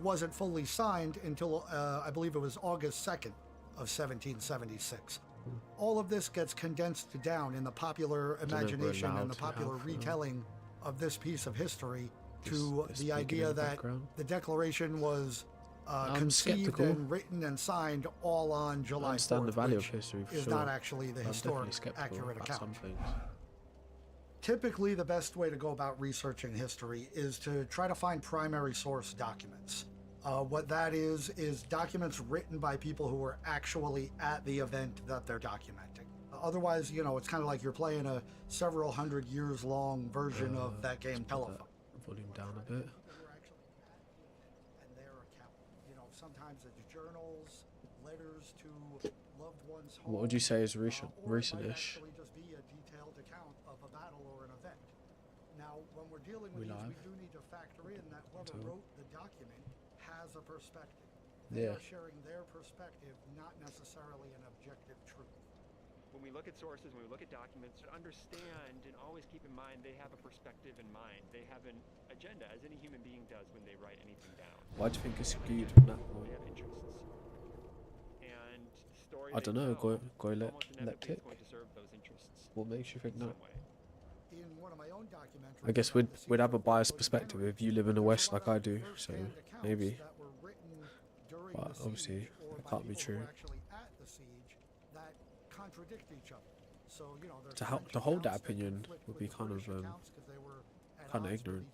wasn't fully signed until I believe it was August 2nd of 1776. All of this gets condensed down in the popular imagination and the popular retelling of this piece of history to the idea that the Declaration was conceived and written and signed all on July 4th, I understand the value of history, is not actually the historic accurate account. Typically, the best way to go about researching history is to try to find primary source documents. What that is documents written by people who were actually at the event that they're documenting. Otherwise, you know, it's kind of like you're playing a several hundred years long version of that game Telephone. Volume down a bit. And their account. You know, sometimes it's journals, letters to loved ones. What would you say is recent-ish? Actually just be a detailed account of a battle or an event. Now, when we're dealing with these, we do need to factor in that whoever wrote the document has a perspective. They are sharing their perspective, not necessarily an objective truth. When we look at sources, when we look at documents, to understand and always keep in mind they have a perspective in mind. They have an agenda, as any human being does when they write anything down. Why do you think it's skewed from that point? They have interests. And story I don't know, Goylectic. What makes you think that? In one of my own documentaries, I guess we'd have a biased perspective if you live in the West like I do, so maybe. But obviously, it can't be true. Contradict each other. So, you know, To hold that opinion would be kind of ignorant.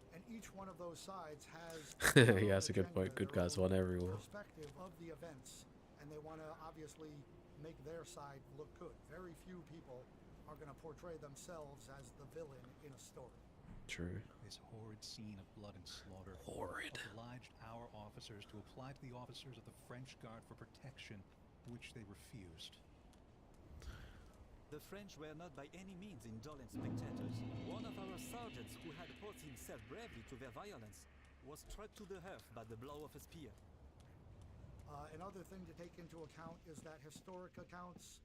And each one of those sides has yeah, that's a good point. Good guys won every war. Perspective of the events, and they want to obviously make their side look good. Very few people are going to portray themselves as the villain in a story. True. This horrid scene of blood and slaughter obliged our officers to apply to the officers of the French Guard for protection, which they refused. The French were not by any means indolent spectators. One of our sergeants, who had opposed himself bravely to their violence, was struck to the earth by the blow of a spear. Another thing to take into account is that historic accounts,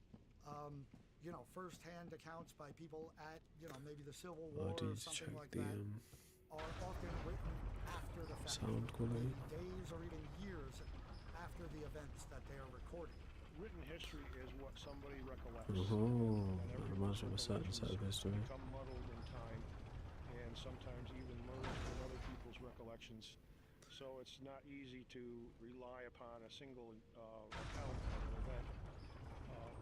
you know, first-hand accounts by people at, you know, maybe the Civil War or something like that, are often written after the fact, sound quality. Days or even years after the events that they are recording. Written history is what somebody recollects. Oh, that reminds me of a certain set of history. Become muddled in time, and sometimes even merged in other people's recollections. So it's not easy to rely upon a single account of an event.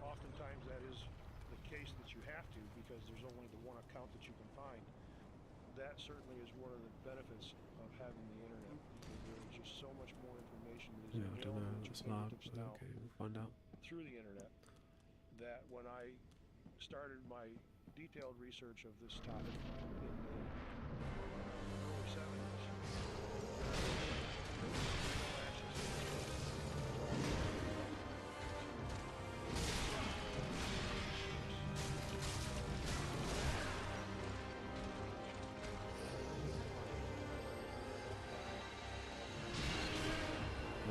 Oftentimes that is the case that you have to, because there's only the one account that you can find. That certainly is one of the benefits of having the internet, because there's just so much more information that is I don't know, it's loud, but okay, we'll find out. Through the internet, that when I started my detailed research of this topic in the early 70s,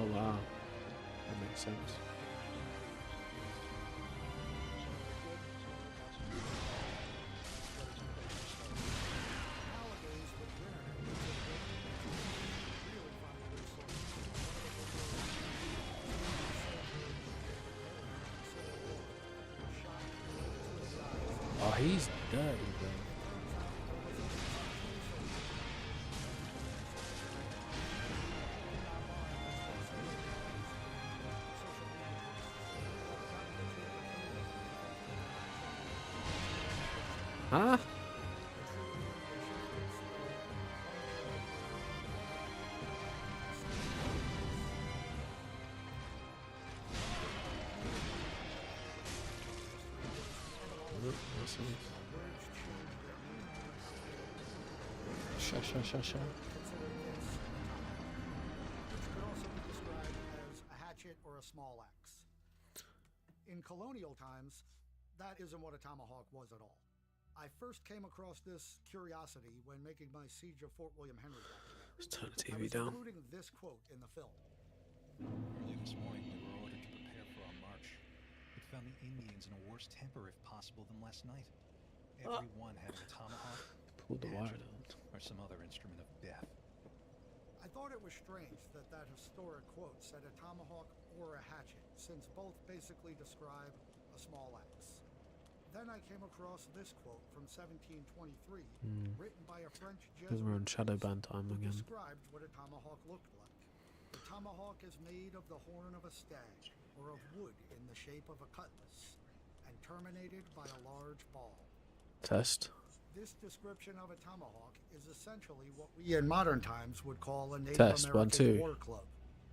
Oh wow, that makes sense. Oh, he's dirty, bro. Huh? Sha. Which could also be described as a hatchet or a small axe. In colonial times, that isn't what a tomahawk was at all. I first came across this curiosity when making my Siege of Fort William Henry documentary. Let's turn the I TV was down. including this quote in the film. Early this morning, we were ordered to prepare for our march. We found the Indians in a worse temper, if possible, than last night. Everyone had a tomahawk, Pull the wire hatchet, down. or some other instrument of death. I thought it was strange that that historic quote said a tomahawk or a hatchet, since both basically describe a small axe. Then I came across this quote from 1723, written by a French Because we're on Jesuit Shadowban time who again. described what a tomahawk looked like. The tomahawk is made of the horn of a stag, or of wood in the shape of a cutlass, and terminated by a large ball. Test. This description of a tomahawk is essentially what we in modern times would call a Native Test, American 1, 2. war club.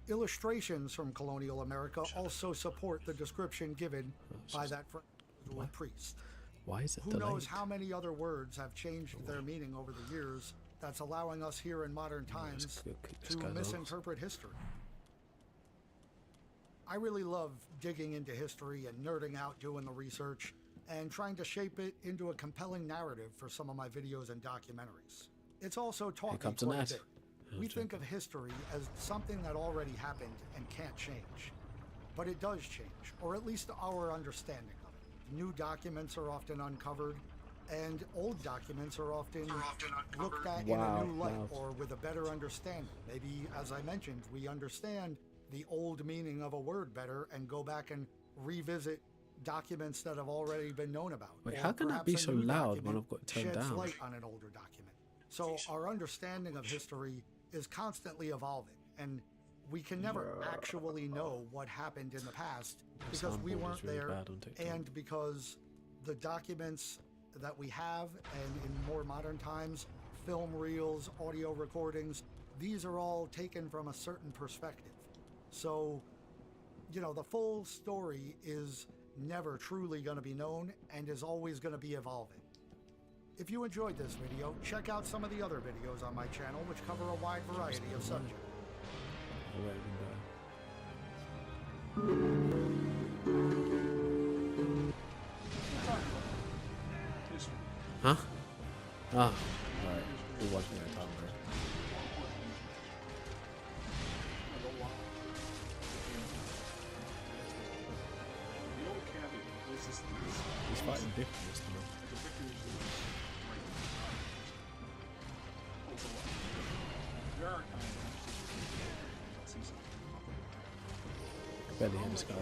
Illustrations from colonial America also support the description given by that French priest. Why is it Who delayed? knows how many other words have changed their meaning over the years that's allowing us here in modern times to misinterpret history. I really love digging into history and nerding out doing the research and trying to shape it into a compelling narrative for some of my videos and documentaries. It's also taught me comes an quite a ad. bit. We think of history as something that already happened and can't change. But it does change, or at least our understanding of it. New documents are often uncovered, and old documents are often looked at in a new light or with a better understanding. Maybe, as I mentioned, we understand the old meaning of a word better and go back and revisit documents that have already been known about. Wait, Or how can that be perhaps a so new loud when document I've got it turned sheds down? light on an older document. So our understanding of history is constantly evolving, and we can never actually know what happened in the past because we soundboard is weren't really there, bad on TikTok. and because the documents that we have, and in more modern times, film reels, audio recordings, these are all taken from a certain perspective. So, you know, the full story is never truly going to be known and is always going to be evolving. If you enjoyed this video, check out some of the other videos on my channel which cover a wide variety of subjects. Huh? Ah, alright. We're watching that time, bro. He's fighting different this time. Barely hear this guy.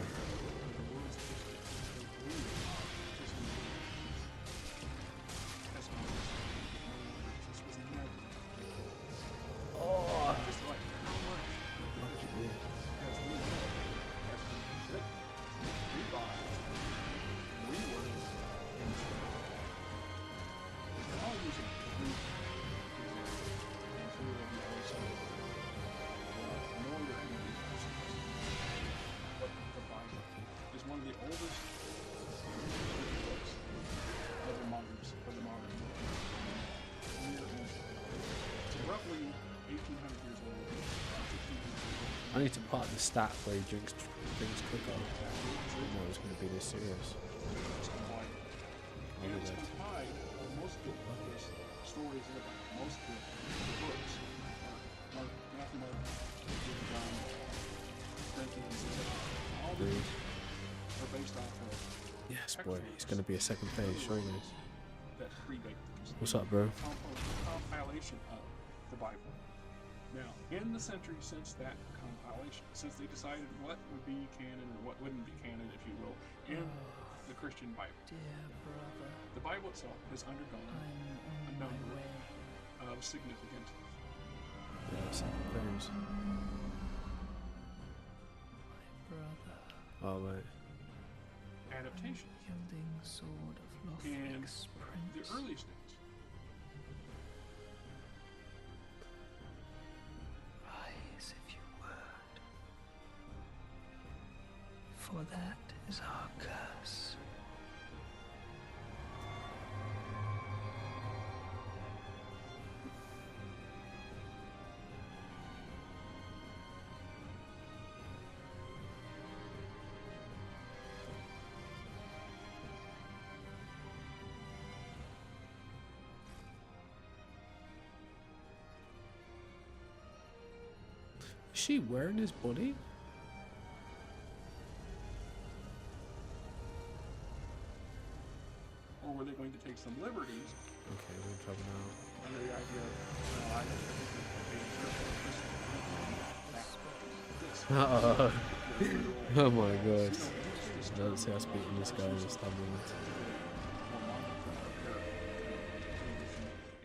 I need to part the stat where he drinks quicker. I didn't know it was going to be this serious. Most of the stories in the Bible, most of the books, Mark, Matthew, Mark, John, Corinthians, all these are based off of Yes, boy. It's going to be a second phase, surely. that predate this. What's up, bro? Compilation of the Bible. Now, in the century since that compilation, since they decided what would be canon and what wouldn't be canon, if you will, in the Christian Bible, the Bible itself has undergone a number of significant Yeah, second phase. Oh, right. adaptations. In the earliest days, Rise if you would, for that is our curse. Is she wearing his body? or were they going to take some liberties Okay, we're in trouble now. under the idea of, well, I think that they interpret this Oh, oh my god. It's just Don't say I speak in this guy in Istanbul.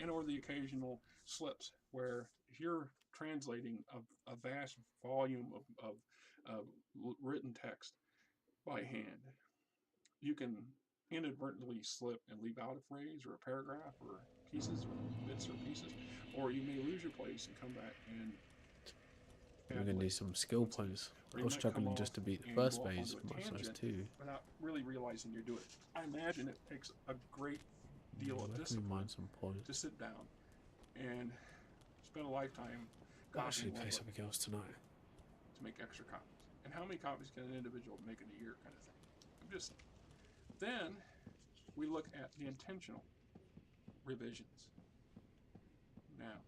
and or the occasional slips where if you're translating a vast volume of written text by hand, you can inadvertently slip and leave out a phrase or a paragraph or pieces or bits or pieces, or you may lose your place and come back and We're gonna need some skill points. or I you was might come struggling off just to beat the and first go off phase onto for a my size tangent 2. without really realizing you're doing it. I imagine it takes a great deal of Let me discipline mine some points. to sit down and spend a lifetime I'll actually copying one play book something else tonight. to make extra copies. And how many copies can an individual make in a year, kind of thing? I'm just saying. Then we look at the intentional revisions. Now,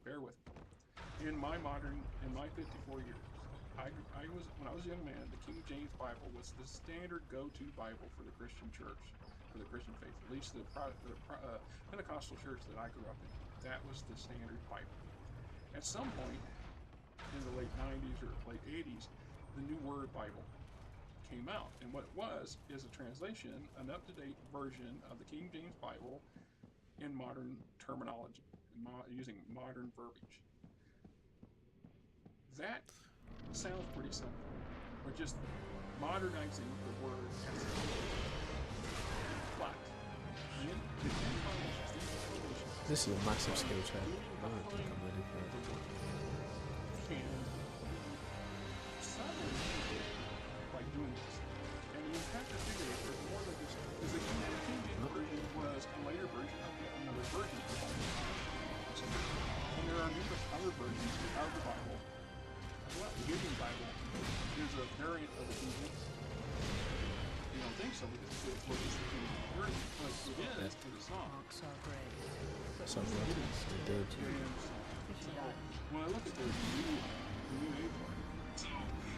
bear with me. In my 54 years, I was when I was a young man, the King James Bible was the standard go-to Bible for the Christian church, for the Christian faith. At least the Pentecostal church that I grew up in, that was the standard Bible. At some point in the late 90s or late 80s, the New Word Bible came out, and what it was is a translation, an up-to-date version of the King James Bible in modern terminology, using modern verbiage. That sounds pretty simple. We're just modernizing the word as but This is a massive skill check. I don't think I'm ready for it. can suddenly by doing this. And you have to figure that there's more than just because the King James version was a later version of another version of the Bible. And there are numerous other versions of the Bible. Well, the Union Bible is a variant of the King James. You don't think so because it's the King James version, but it is, but it's not. So good. It did. When I look at the new age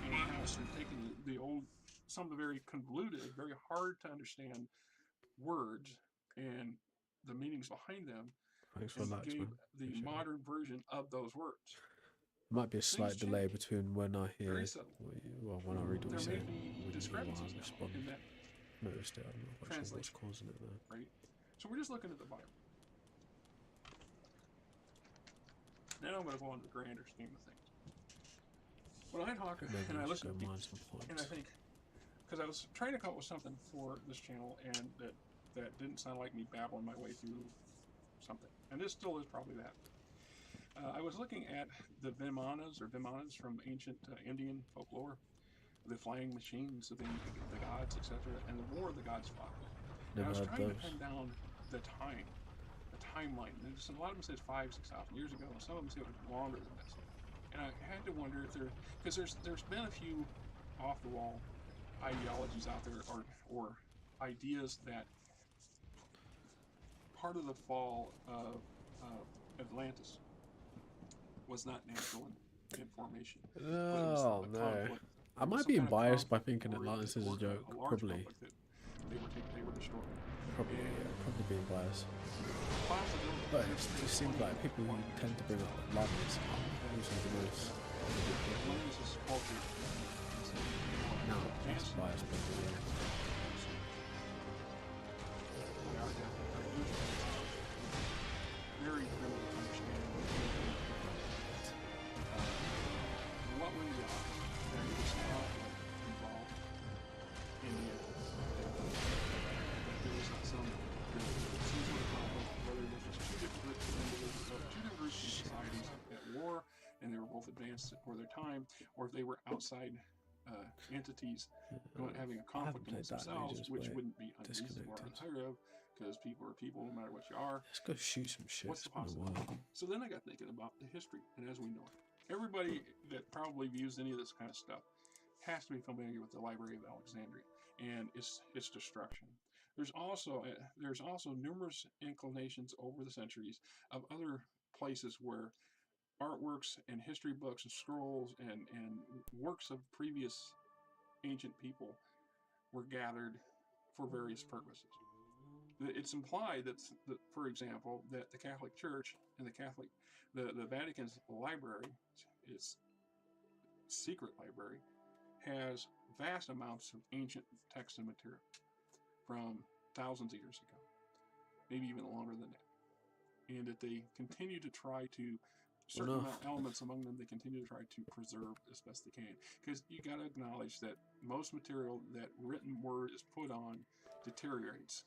and how they're taking the old, some of the very convoluted, very hard to understand words and the meanings behind them, Thanks for and that, gave man. the Appreciate it. modern version of those words. Might be a slight delay change. between when I hear, Very subtle. when I read what you There say, may be when you hear what discrepancies I now respond. in that, Noticed it. I'm not quite sure what's translation. causing it though. right? So we're just looking at the Bible. Now I'm going to go on to the grander scheme of things. When I talk Maybe and I we should listen go to mine people, some and I points. think, because I was trying to come up with something for this channel, and that didn't sound like me babbling my way through something, and this still is probably that. I was looking at the Vimanas from ancient Indian folklore, the flying machines of the gods, etc., and the war the gods fought. And I Never was heard trying to those. pin down the timeline. And a lot of them says 5,000 to 6,000 years ago, and some of them say it was longer than this. And I had to wonder if because there's been a few off-the-wall ideologies out there, or ideas that part of the fall of Atlantis was not natural in formation. But it was Oh a no. conflict. I It was might some be kind of biased by conflict thinking or Atlantis is a joke. large Probably. conflict that they were destroyed. Probably, yeah. Probably being biased. Possibility. But it seems like people who tend to bring up Atlantis are usually the most. Atlantis is culture. No, that's biased, but yeah. They are definitely very primitive understanding. What were the odds that it was not involved in the end? That there was not some sort of conflict, whether this was two different groups of societies at war, and they were both advanced for their time, or if they were outside entities having a conflict amongst themselves, which wouldn't be unreasonable or unheard of, because people are people no matter what you are. Let's go shoot some shit. What's It's the been a while. possibility? So then I got thinking about the history, and as we know it, everybody that probably views any of this kind of stuff has to be familiar with the Library of Alexandria and its destruction. There's also numerous inclinations over the centuries of other places where artworks and history books and scrolls and works of previous ancient people were gathered for various purposes. It's implied that, for example, that the Catholic Church and the Vatican's library, its secret library has vast amounts of ancient text and material from thousands of years ago, maybe even longer than that, and that they continue to try to certain elements among them they continue to try to preserve as best they can, because you got to acknowledge that most material that written word is put on deteriorates.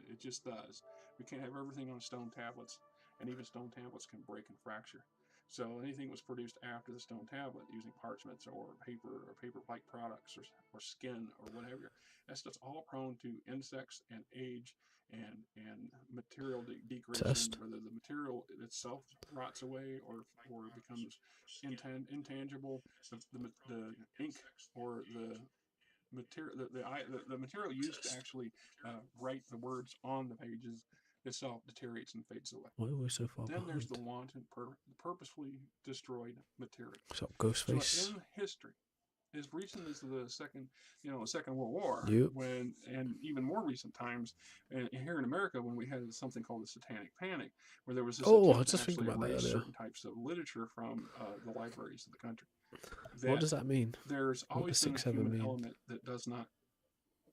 It just does. We can't have everything on stone tablets, and even stone tablets can break and fracture. So anything that was produced after the stone tablet using parchments or paper-like products or skin or whatever, that stuff's all prone to insects and age and material degradation, whether the material itself rots away or becomes intangible. The ink or the material used to actually write the words on the pages itself deteriorates and fades away. Why are we so far Then behind? there's the wanton, purposefully destroyed material. What's up, Ghostface? So in history, as recent as the Second World War, Yep. and even more recent times, here in America, when we had something called the Satanic Panic, where there was this attempt to actually erase certain types of literature from the libraries of the country. What does that mean? There's always been a human element that does not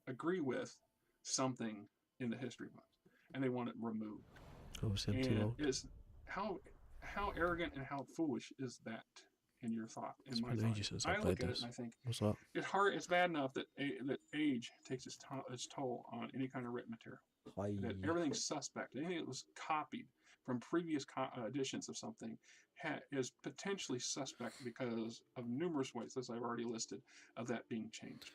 agree with something in the history books, and they want it removed. And is how arrogant and how foolish is that in your thought? In my thought, I look at it and I think it's bad enough that age takes its toll on any kind of written material. That everything's suspect. Anything that was copied from previous editions of something is potentially suspect because of numerous ways, as I've already listed, of that being changed.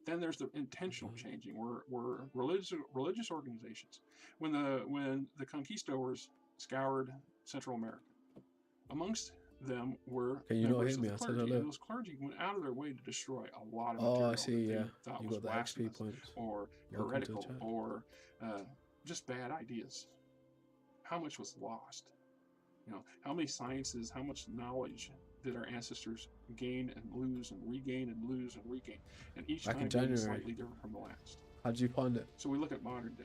Then there's the intentional changing, where religious organizations, when the conquistadors scoured Central America, amongst them were members of the clergy, and those clergy went out of their way to destroy a lot of material that they thought was blasphemous or heretical or just bad ideas. How much was lost? How many sciences, how much knowledge did our ancestors gain and lose and regain and lose and regain, and each time being slightly different from the last. How did you find it? So we look at modern day,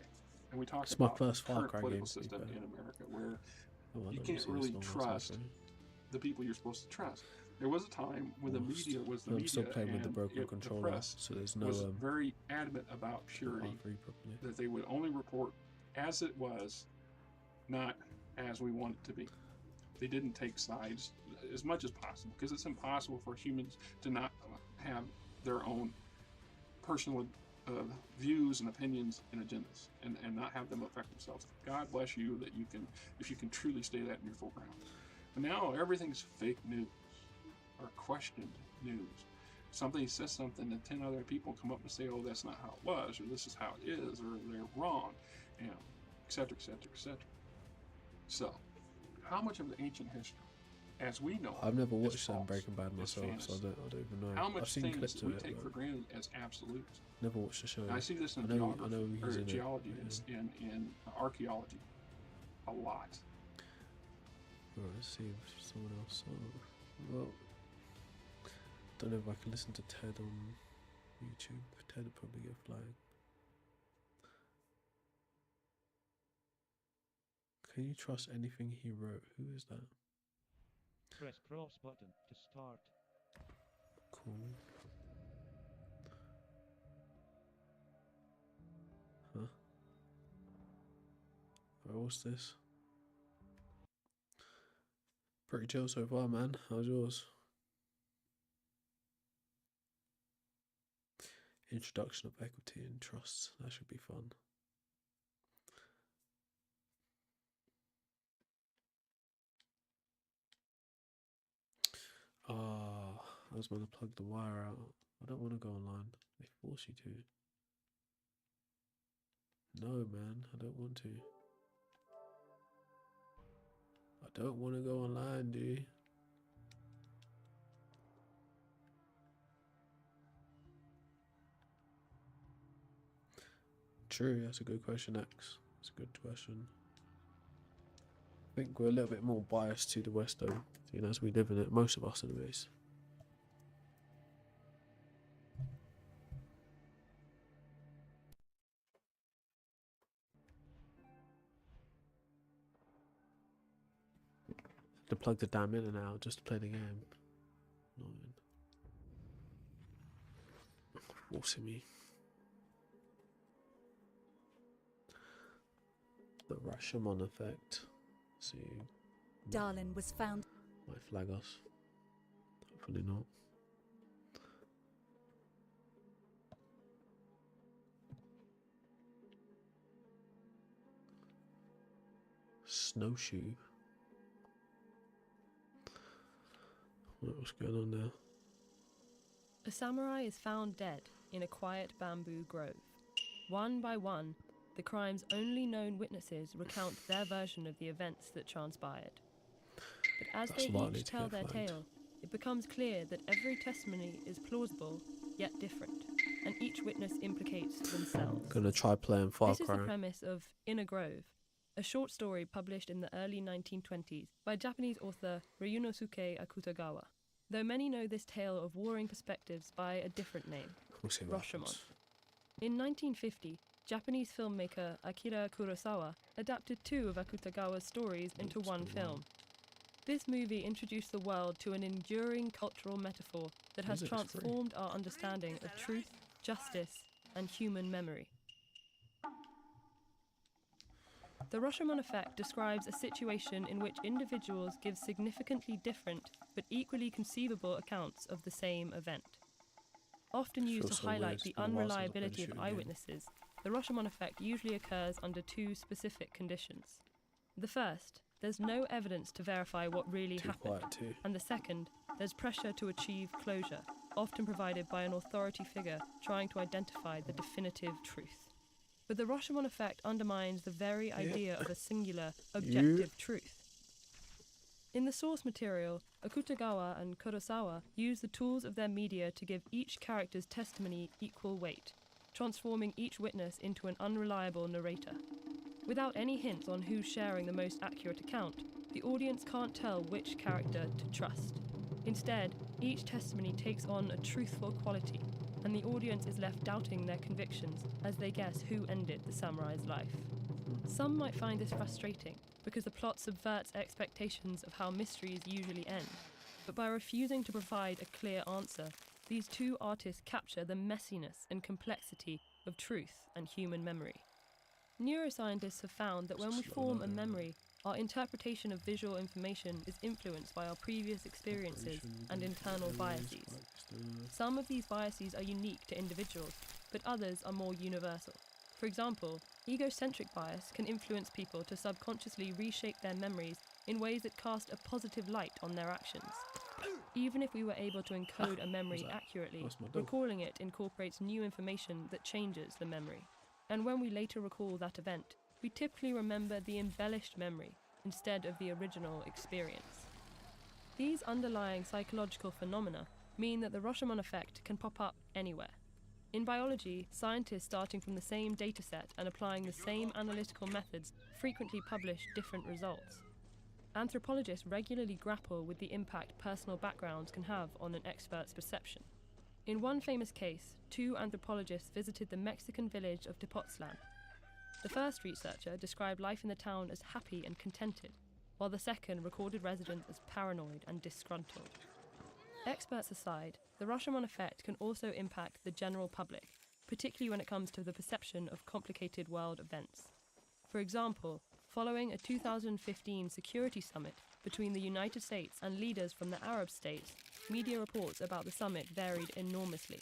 and we talk about the current political system in America, where you can't really trust the people you're supposed to trust. There was a time when the media was the media, still playing with the broken controller, the press so there's no, was very adamant about purity, that they would only report as it was, not as we want it to be. They didn't take sides as much as possible, because it's impossible for humans to not have their own personal views and opinions and agendas, and not have them affect themselves. God bless you that you can, if you can truly stay that in your foreground. But now everything's fake news or questioned news. Somebody says something and 10 other people come up and say, oh, that's not how it was, or this is how it is, or they're wrong, et cetera, et cetera, et cetera. So, how much of the ancient history, as we know, I've never watched Breaking Bad myself, so I don't even know. How much I've seen things clips we of it, take for granted as absolutes. Never watched the show. And I see this in geology, in archaeology, a lot. Right, let's see if someone else. Well, don't know if I can listen to Ted on YouTube. Ted would probably get flagged. Can you trust anything he wrote? Who is that? Press cross button to start. Cool. Huh? Alright, what's this? Pretty chill so far, man. How's yours? Introduction of equity and trust. That should be fun. I was going to plug the wire out. I don't want to go online. They force you to. No, man, I don't want to. I don't want to go online, dude. True, that's a good question, X. That's a good question. I think we're a little bit more biased to the West, though, as we live in it. Most of us, anyways. To plug the damn in and out just to play the game. 9. Forcing me. The Rashomon effect. See, Darlin was found. might flag us. Hopefully not. Snowshoe. What's going on there? A samurai is found dead in a quiet bamboo grove. One by one, the crime's only known witnesses recount their version of the events that transpired. But as That's they likely each to tell get their flagged. tale, it becomes clear that every testimony is plausible yet different, and each witness implicates themselves. Gonna try playing Far This is the Cry. premise of In a Grove, a short story published in the early 1920s by Japanese author Ryunosuke Akutagawa, though many know this tale of warring perspectives by a different name, We'll see what Rashomon. happens. In 1950, Japanese filmmaker Akira Kurosawa adapted 2 of Akutagawa's stories into one film. This movie introduced the world to an enduring cultural metaphor that has Music is free. transformed our understanding of truth, justice, and human memory. The Rashomon effect describes a situation in which individuals give significantly different but equally conceivable accounts of the same event. Often used Feels to so highlight weird. the It's been a while since I've played unreliability a of shooting game. eyewitnesses, the Rashomon effect usually occurs under 2 specific conditions. The first, there's no evidence to verify what really Too happened. quiet too. And the second, there's pressure to achieve closure, often provided by an authority figure trying to identify the definitive truth. But the Rashomon effect undermines the very idea of a singular, objective truth. In the source material, Akutagawa and Kurosawa use the tools of their media to give each character's testimony equal weight, transforming each witness into an unreliable narrator. Without any hints on who's sharing the most accurate account, the audience can't tell which character to trust. Instead, each testimony takes on a truthful quality, and the audience is left doubting their convictions as they guess who ended the samurai's life. Some might find this frustrating, because the plot subverts expectations of how mysteries usually end. But by refusing to provide a clear answer, these 2 artists capture the messiness and complexity of truth and human memory. Neuroscientists have found that when we form a memory, our interpretation of visual information is influenced by our previous experiences and internal biases. Some of these biases are unique to individuals, but others are more universal. For example, egocentric bias can influence people to subconsciously reshape their memories in ways that cast a positive light on their actions. Even if we were able to encode a memory accurately, That's my dog. recalling it incorporates new information that changes the memory. And when we later recall that event, we typically remember the embellished memory instead of the original experience. These underlying psychological phenomena mean that the Rashomon effect can pop up anywhere. In biology, scientists starting from the same dataset and applying the same analytical methods frequently publish different results. Anthropologists regularly grapple with the impact personal backgrounds can have on an expert's perception. In one famous case, 2 anthropologists visited the Mexican village of Tepoztlan. The first researcher described life in the town as happy and contented, while the second recorded residents as paranoid and disgruntled. Experts aside, the Rashomon effect can also impact the general public, particularly when it comes to the perception of complicated world events. For example, following a 2015 security summit between the United States and leaders from the Arab states, media reports about the summit varied enormously.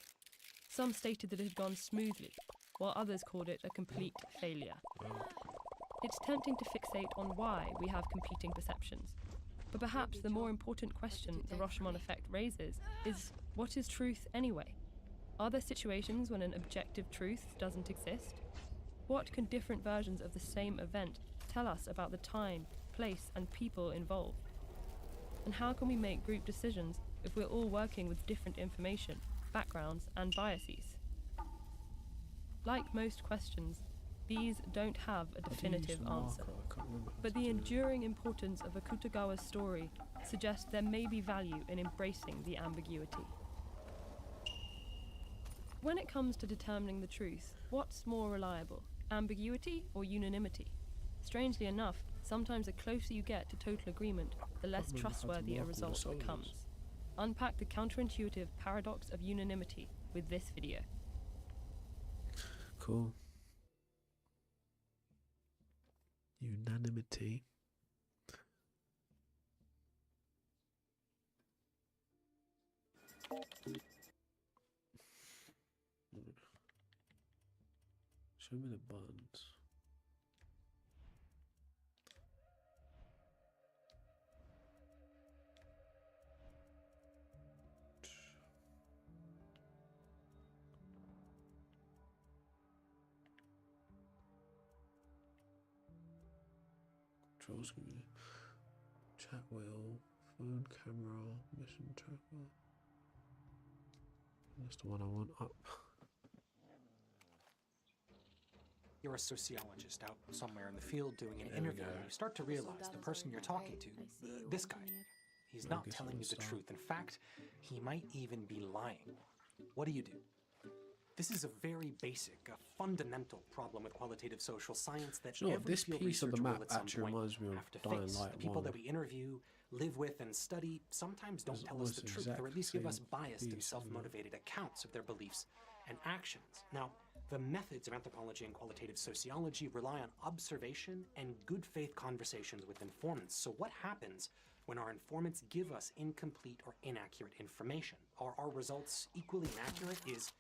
Some stated that it had gone smoothly, while others called it a complete failure. It's tempting to fixate on why we have competing perceptions, but perhaps the more important question the Rashomon effect raises is, what is truth anyway? Are there situations when an objective truth doesn't exist? What can different versions of the same event tell us about the time, place, and people involved? And how can we make group decisions if we're all working with different information, backgrounds, and biases? Like most questions, these don't have a definitive answer. But the enduring importance of Akutagawa's story suggests there may be value in embracing the ambiguity. When it comes to determining the truth, what's more reliable, ambiguity or unanimity? Strangely enough, sometimes the closer you get to total agreement, the less trustworthy a result becomes. unpack the counterintuitive paradox of unanimity with this video. Cool. Unanimity. Show me the buttons. Control screen. Chat wheel. Phone camera. Mission tracker. That's the one I want up. You're a sociologist out somewhere in the field doing an interview, and you start to realize the person you're talking to, this guy, he's not telling you the truth. In fact, he might even be lying. What do? This is a very basic, a fundamental problem with qualitative social science that You know what, every this field piece of the researcher map will at some actually point reminds me of have to Dying fix. Light The people 1. that we interview, live with, and study sometimes don't It's tell us the almost truth, or at least give us exact biased same and piece, isn't it? self-motivated accounts of their beliefs and actions. Now, the methods of anthropology and qualitative sociology rely on observation and good faith conversations with informants. So what happens when our informants give us incomplete or inaccurate information? Are our results equally inaccurate? Is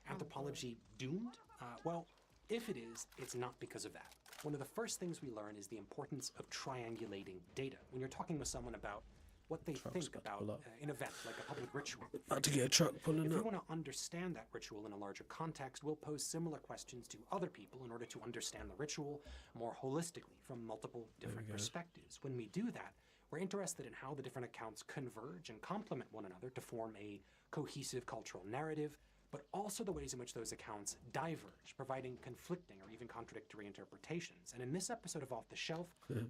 anthropology doomed? Well, if it is, it's not because of that. One of the first things we learn is the importance of triangulating data. When you're talking with someone about what they think about an event like a public ritual. About to get a truck pulling If we up. want to understand that ritual in a larger context, we'll pose similar questions to other people in order to understand the ritual more holistically from multiple different perspectives. When we do that, we're interested in how the different accounts converge and complement one another to form a cohesive cultural narrative, but also the ways in which those accounts diverge, providing conflicting or even contradictory interpretations. And in this episode of Off the Shelf,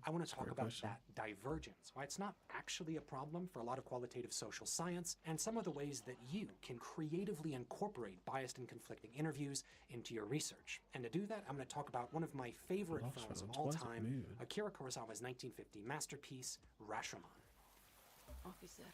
I want to talk about that divergence, why it's not actually a problem for a lot of qualitative social science, and some of the ways that you can creatively incorporate biased and conflicting interviews into your research. And to do that, I'm going to talk about one of my favorite films of all time, Akira Kurosawa's 1950 masterpiece, Rashomon. Officer.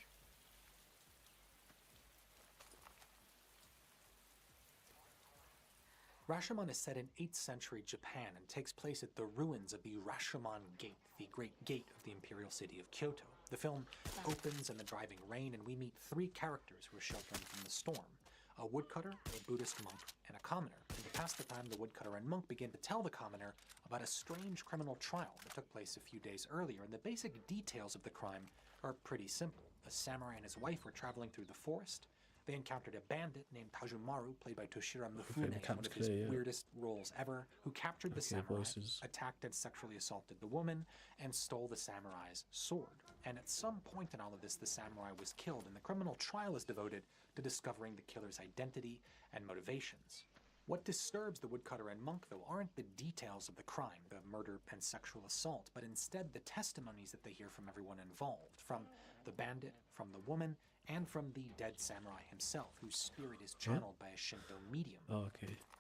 Rashomon is set in 8th century Japan and takes place at the ruins of the Rashomon Gate, the great gate of the imperial city of Kyoto. The film opens in the driving rain, and we meet 3 characters who are sheltering from the storm: a woodcutter, a Buddhist monk, and a commoner. And to pass the time, the woodcutter and monk begin to tell the commoner about a strange criminal trial that took place a few days earlier, and the basic details of the crime are pretty simple. A samurai and his wife were traveling through the forest. They encountered a bandit named Tajumaru, played by Toshiro Mifune, one of his weirdest roles ever, who captured the samurai, attacked and sexually assaulted the woman, and stole the samurai's sword. And at some point in all of this, the samurai was killed, and the criminal trial is devoted to discovering the killer's identity and motivations. What disturbs the woodcutter and monk, though, aren't the details of the crime, the murder and sexual assault, but instead the testimonies that they hear from everyone involved, from the bandit, from the woman, and from the dead samurai himself, whose spirit is channeled by a Shinto medium.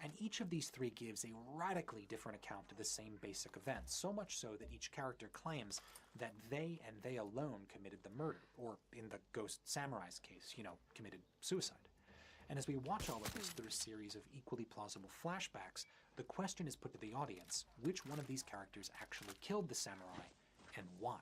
And each of these 3 gives a radically different account of the same basic event, so much so that each character claims that they and they alone committed the murder, or in the ghost samurai's case, committed suicide. And as we watch all of this through a series of equally plausible flashbacks, the question is put to the audience: which one of these characters actually killed the samurai, and why?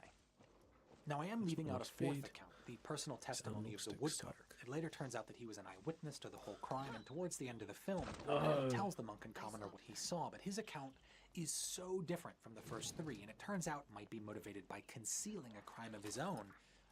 Now, I am leaving out a 4th account, the personal testimony of the woodcutter. It later turns out that he was an eyewitness to the whole crime, and towards the end of the film, he tells the monk and commoner what he saw, but his account is so different from the first 3, and it turns out might be motivated by concealing a crime of his own,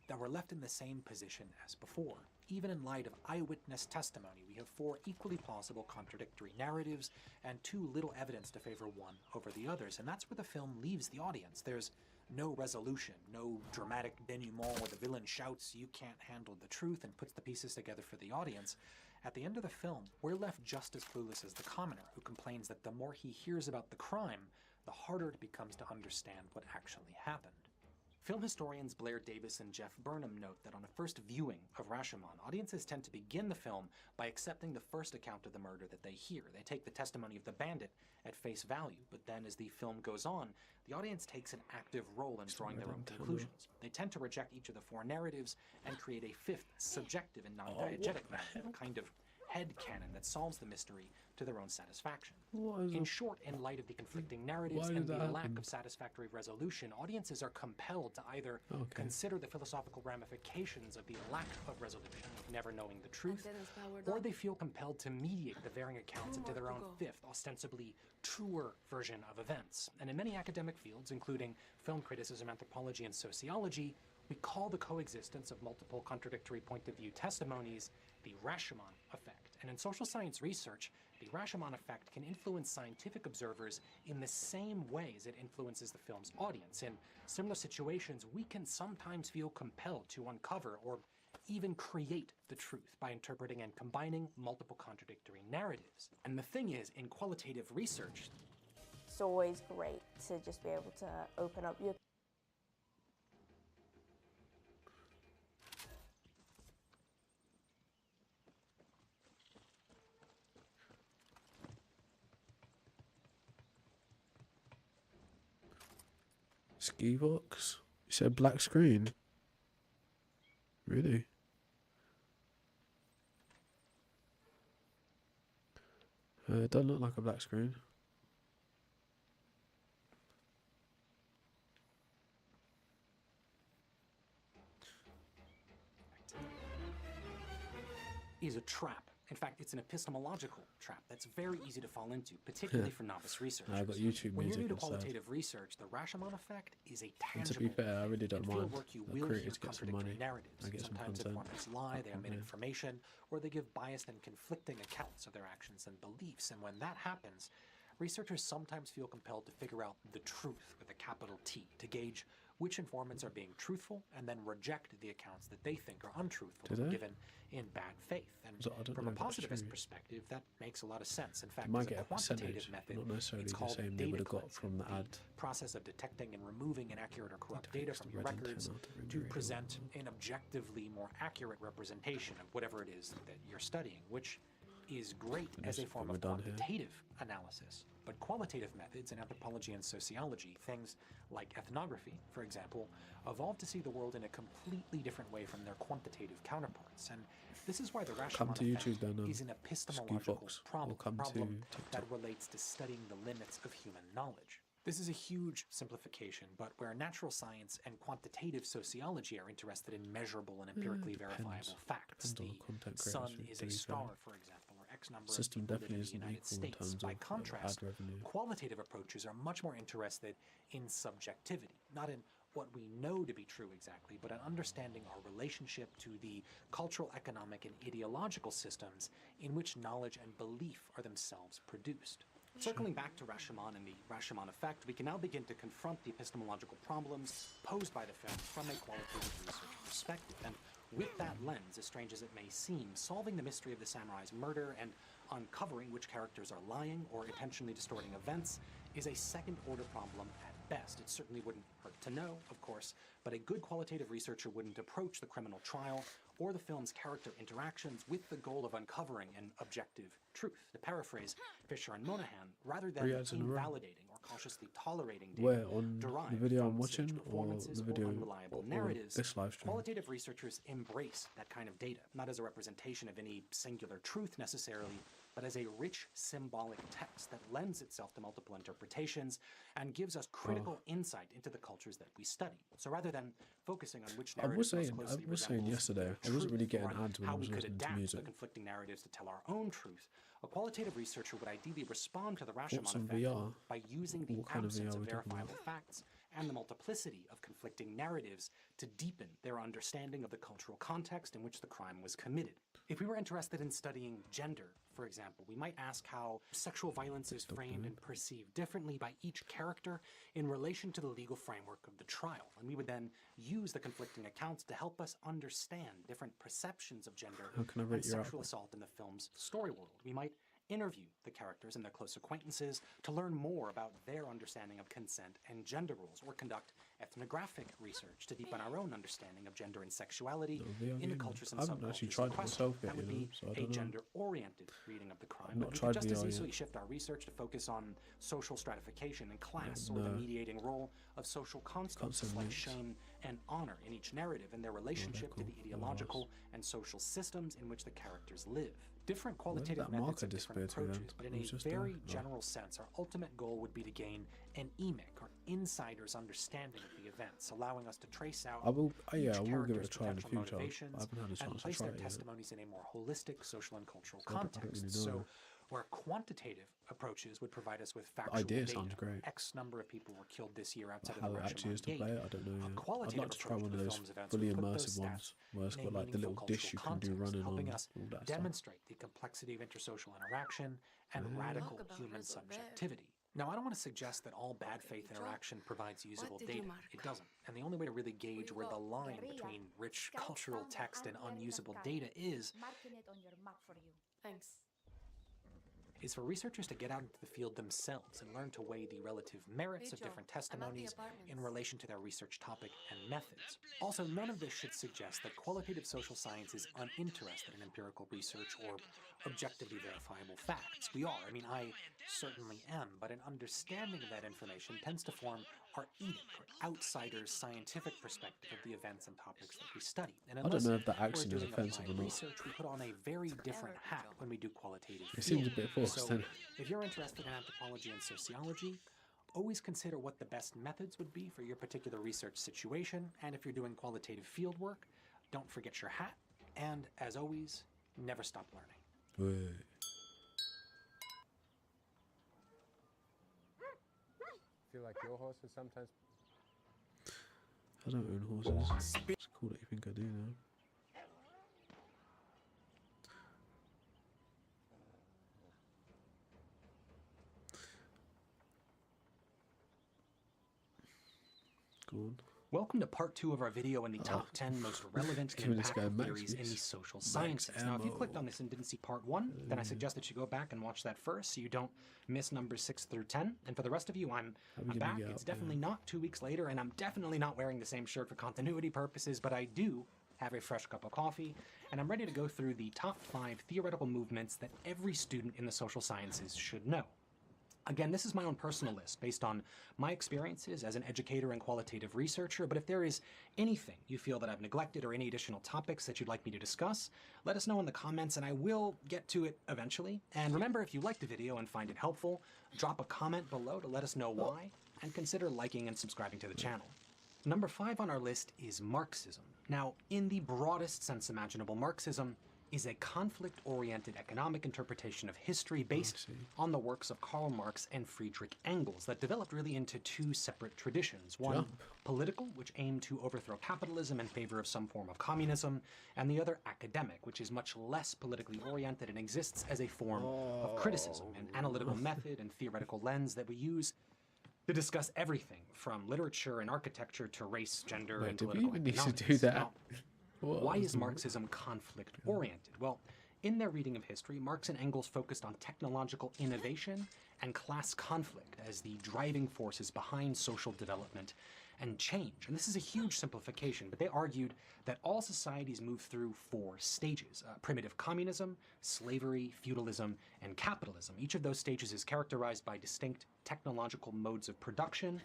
that we're left in the same position as before. Even in light of eyewitness testimony, we have 4 equally plausible contradictory narratives and too little evidence to favor one over the others, and that's where the film leaves the audience. There's no resolution, no dramatic denouement where the villain shouts, "You can't handle the truth," and puts the pieces together for the audience. At the end of the film, we're left just as clueless as the commoner, who complains that the more he hears about the crime, the harder it becomes to understand what actually happened. Film historians Blair Davis and Jeff Burnham note that on a first viewing of Rashomon, audiences tend to begin the film by accepting the first account of the murder that they hear. They take the testimony of the bandit at face value, but then as the film goes on, the audience takes an active role in drawing their own conclusions. They tend to reject each of the four narratives and create a fifth, subjective and non-diegetic method, a kind of headcanon that solves the mystery to their own satisfaction. In short, in light of the conflicting narratives and the lack of satisfactory resolution, audiences are compelled to either consider the philosophical ramifications of the lack of resolution, never knowing the truth, or they feel compelled to mediate the varying accounts into their own fifth, ostensibly truer version of events. And in many academic fields, including film criticism, anthropology, and sociology, we call the coexistence of multiple contradictory point of view testimonies the Rashomon effect. And in social science research, the Rashomon effect can influence scientific observers in the same ways it influences the film's audience. In similar situations, we can sometimes feel compelled to uncover or even create the truth by interpreting and combining multiple contradictory narratives. And the thing is, in qualitative research, it's always great to just be able to open up your Ski box? You said black screen? Really? It doesn't look like a black screen. is a trap. In fact, it's an epistemological trap that's very easy to fall into, particularly for novice researchers. I got YouTube when you're music new to instead. qualitative research, the Rashomon effect is a And to tangible. be fair, I really don't In mind. field work, you The will hear creators get some contradictory money. narratives. I get some Sometimes content. informants lie, they omit Yeah. information, or they give biased and conflicting accounts of their actions and beliefs. And when that happens, researchers sometimes feel compelled to figure out the truth with a capital T, to gauge which informants are being truthful and then reject the accounts that they think are untruthful Do or they? given in bad faith. And So I don't from know a if that's positivist true. perspective, that makes a lot of sense. In fact, They might as a get a quantitative percentage, method, not necessarily it's the called same they data would have got cleansing, from the the ad. process of detecting and removing inaccurate or corrupt data from your red and records 10 out of every to radio present an objectively more accurate representation of whatever it is that you're studying, which is great as a form we're of done here. quantitative analysis. But qualitative methods in anthropology and sociology, things like ethnography, for example, evolved to see the world in a completely different way from their quantitative counterparts. And this is why the Come Rashomon to effect YouTube then, is an epistemological Fox, or problem, come to that TikTok. relates to studying the limits of human knowledge. This is a huge simplification, but where natural science and quantitative sociology are interested in measurable and empirically verifiable facts. Depends on The the content sun creators, is to a be star, fair. for example, or X number System of people live definitely in the isn't United equal in States. terms By of contrast, ad revenue. qualitative approaches are much more interested in subjectivity, not in what we know to be true exactly, but in understanding our relationship to the cultural, economic, and ideological systems in which knowledge and belief are themselves produced. Circling back to Rashomon and the Rashomon effect, we can now begin to confront the epistemological problems posed by the film from a qualitative research perspective. And with that lens, as strange as it may seem, solving the mystery of the samurai's murder and uncovering which characters are lying or intentionally distorting events is a second-order problem at best. It certainly wouldn't hurt to know, of course, but a good qualitative researcher wouldn't approach the criminal trial or the film's character interactions with the goal of uncovering an objective truth. To paraphrase Fisher and Monahan, rather than 3 ads in a row. invalidating or cautiously tolerating data Where, on derived the video I'm from staged watching, or performances the video, unreliable or narratives, this live stream? qualitative researchers embrace that kind of data, not as a representation of any singular truth necessarily, but as a rich symbolic text that lends itself to multiple interpretations and gives us critical insight into the cultures that we study. So rather than focusing on which I narrative was most saying closely yesterday, I truth wasn't really getting or ads when how I was we could listening to adapt music. the conflicting narratives to tell our own truth, a qualitative researcher would ideally respond to the Rashomon What's on effect VR? by using the What kind of absence VR of we talking verifiable facts and the multiplicity of conflicting narratives to deepen their understanding of the cultural context in which the crime was committed. If we were interested in studying gender, for example, we might ask how sexual violence is framed and perceived differently by each character in relation to the legal framework of the trial. And we would then use the conflicting accounts to help us understand different perceptions of gender How can I and rate your sexual output? assault in the film's story world. We might interview the characters and their close acquaintances to learn more about their understanding of consent and gender roles, or conduct ethnographic research to deepen our own understanding of gender and sexuality in the cultures and I haven't actually subcultures tried in it question. myself yet, That would you know, be so I a don't know. gender-oriented reading of the crime. I've not But we tried could just as VR easily yet. shift our research to focus on social stratification and class, or the no. mediating role of social constants send like links. shame and honor in each narrative and their relationship to the ideological and social systems in which the characters live. Different qualitative that methods marker have different disappear to approaches, then? but in It a was just very there. Oh. general sense, our ultimate goal would be to gain an EMIC, or insider's understanding of the events, allowing us to trace out I will each give it a character's try in the potential future. I motivations haven't had a and chance to place try their it yet. testimonies in a more holistic social and cultural So I don't context. really So know. where quantitative approaches would provide us with factual idea data, sounds great. X number of people were killed this year outside How of it the actually is to Rashomon play Gate. it, I don't know A yet. I'd qualitative like to try approach one of to the those film's events fully would put those immersive stats ones where it's in a got like the meaningful little dish you cultural can do context, running on helping all us that stuff. demonstrate the complexity of intersocial interaction and radical human subjectivity. Now, I don't want to suggest that all bad faith interaction provides usable data. It doesn't. And the only way to really gauge where the line between rich cultural text and unusable data is Marking it on your map for you. Thanks. is for researchers to get out into the field themselves and learn to weigh the relative merits of different testimonies in relation to their research topic and methods. Also, none of this should suggest that qualitative social science is uninterested in empirical research or objectively verifiable facts. We are. I mean, I certainly am, but an understanding of that information tends to form our edict, or outsider's scientific perspective of the events and topics that we study. And I don't unless know if that we're accent is doing offensive applied or not. research, we put on a very different hat when we do qualitative It seems a field bit work. forced, So, doesn't it? if you're interested in anthropology and sociology, always consider what the best methods would be for your particular research situation. And if you're doing qualitative field work, don't forget your hat. And as always, never stop learning. Wait. Feel like your horses sometimes. I don't own horses. It's cool that you think I do now. Go on. Welcome to part 2 of our video on the top 10 most relevant Giving this guy impactful max theories in the use. social Max sciences. Now, if you ammo. clicked on this and didn't see part 1, then I suggest that you go back and watch that first so you don't miss numbers 6 through 10. And for the rest of you, I'm gonna back. get It's out there? definitely not 2 weeks later, and I'm definitely not wearing the same shirt for continuity purposes, but I do have a fresh cup of coffee, and I'm ready to go through the top 5 theoretical movements that every student in the social sciences should know. Again, this is my own personal list based on my experiences as an educator and qualitative researcher, but if there is anything you feel that I've neglected or any additional topics that you'd like me to discuss, let us know in the comments and I will get to it eventually. And remember, if you liked the video and find it helpful, drop a comment below to let us know why, and consider liking and subscribing to the channel. Number 5 on our list is Marxism. Now, in the broadest sense imaginable, Marxism is a conflict-oriented economic interpretation of history based on the works of Karl Marx and Friedrich Engels that developed really into 2 separate traditions. One political, which aimed to overthrow capitalism in favor of some form of communism, and the other academic, which is much less politically oriented and exists as a form of criticism, an analytical method and theoretical lens that we use to discuss everything from literature and architecture to race, gender, Wait, and did we political even need to economics. do that? Now, What why was is the- Marxism conflict-oriented? Well, in their reading of history, Marx and Engels focused on technological innovation and class conflict as the driving forces behind social development and change. And this is a huge simplification, but they argued that all societies move through 4 stages: primitive communism, slavery, feudalism, and capitalism. Each of those stages is characterized by distinct technological modes of production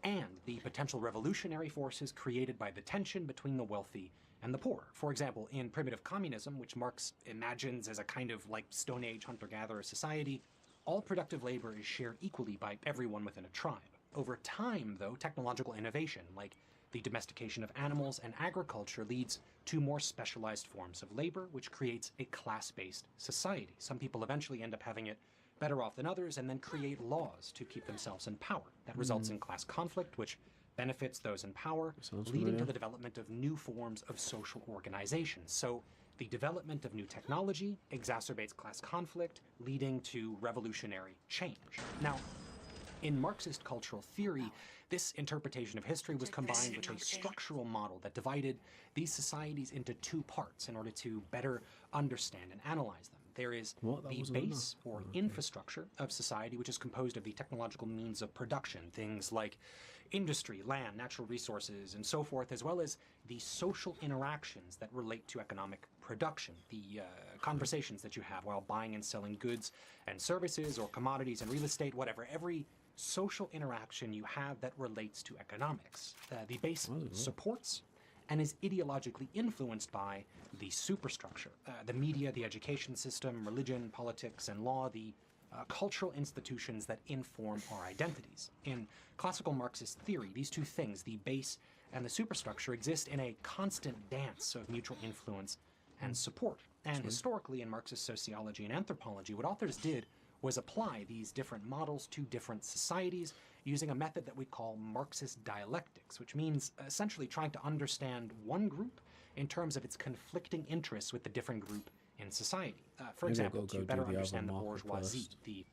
and the potential revolutionary forces created by the tension between the wealthy and the poor. For example, in primitive communism, which Marx imagines as a kind of like Stone Age hunter-gatherer society, all productive labor is shared equally by everyone within a tribe. Over time, though, technological innovation, like the domestication of animals and agriculture, leads to more specialized forms of labor, which creates a class-based society. Some people eventually end up having it better off than others and then create laws to keep themselves in power. That results in class conflict, which benefits those in power, Sounds leading to familiar. the development of new forms of social organization. So the development of new technology exacerbates class conflict, leading to revolutionary change. Now, in Marxist cultural theory, this interpretation of history was combined with a structural model that divided these societies into 2 parts in order to better understand and analyze them. There is What? That the wasn't base enough. or infrastructure of society, which is composed of the technological means of production, things like industry, land, natural resources, and so forth, as well as the social interactions that relate to economic production, the conversations that you have while buying and selling goods and services or commodities and real estate, whatever. Every social interaction you have that relates to economics. The base supports and is ideologically influenced by the superstructure, the media, the education system, religion, politics, and law, the cultural institutions that inform our identities. In classical Marxist theory, these two things, the base and the superstructure, exist in a constant dance of mutual influence and support. And historically, in Marxist sociology and anthropology, what authors did was apply these different models to different societies using a method that we call Marxist dialectics, which means essentially trying to understand one group in terms of its conflicting interests with the different group in society. For example, to better understand the bourgeoisie, the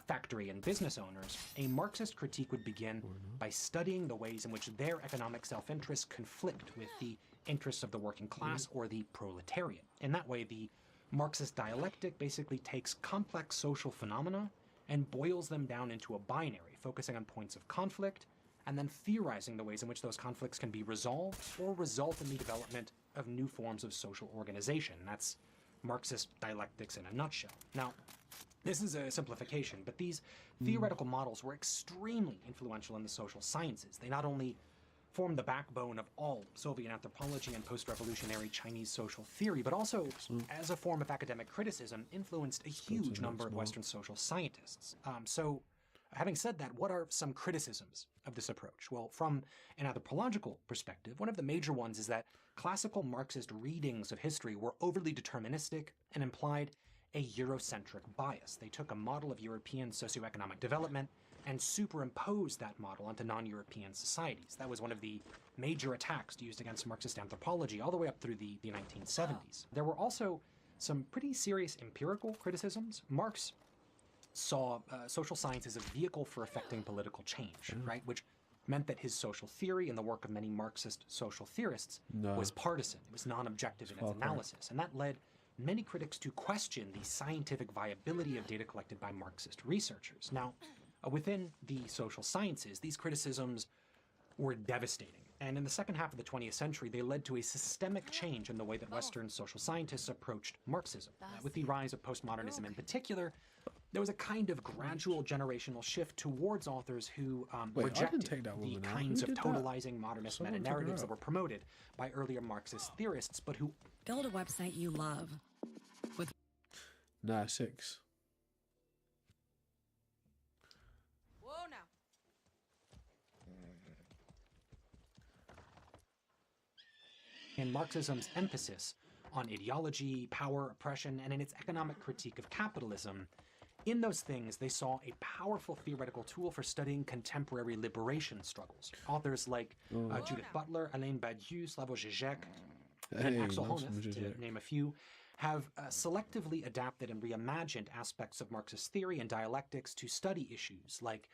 factory and business owners, a Marxist critique would begin by studying the ways in which their economic self-interests conflict with the interests of the working class or the proletariat. In that way, the Marxist dialectic basically takes complex social phenomena and boils them down into a binary, focusing on points of conflict, and then theorizing the ways in which those conflicts can be resolved or result in the development of new forms of social organization. That's Marxist dialectics in a nutshell. Now, this is a simplification, but these theoretical models were extremely influential in the social sciences. They not only formed the backbone of all Soviet anthropology and post-revolutionary Chinese social theory, but also, as a form of academic criticism, influenced a huge number of Western social scientists. So, having said that, what are some criticisms of this approach? Well, from an anthropological perspective, one of the major ones is that classical Marxist readings of history were overly deterministic and implied a Eurocentric bias. They took a model of European socioeconomic development and superimposed that model onto non-European societies. That was one of the major attacks used against Marxist anthropology all the way up through the 1970s. There were also some pretty serious empirical criticisms. Marx saw social science as a vehicle for affecting political change, right? Which meant that his social theory and the work of many Marxist social theorists was partisan. It was non-objective in its analysis. And that led many critics to question the scientific viability of data collected by Marxist researchers. Now, within the social sciences, these criticisms were devastating. And in the second half of the 20th century, they led to a systemic change in the way that Western social scientists approached Marxism. With the rise of postmodernism in particular, there was a kind of gradual generational shift towards authors who rejected the kinds of totalizing modernist meta-narratives that were promoted by earlier Marxist theorists, but who... Build a website you love. Nah, 6. Whoa now. In Marxism's emphasis on ideology, power, oppression, and in its economic critique of capitalism, in those things, they saw a powerful theoretical tool for studying contemporary liberation struggles. Authors like Judith Butler, Alain Badiou, Slavoj Žižek, and Axel Honneth, to name a few, have selectively adapted and reimagined aspects of Marxist theory and dialectics to study issues like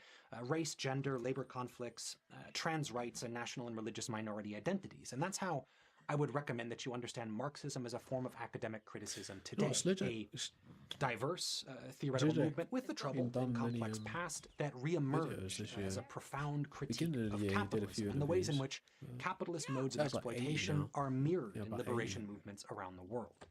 race, gender, labor conflicts, trans rights, and national and religious minority identities. And that's how I would recommend that you understand Marxism as a form of academic criticism today. A diverse theoretical movement with a troubled and complex past that re-emerged as a profound critique of capitalism and the ways in which capitalist modes of exploitation are mirrored in liberation movements around the world.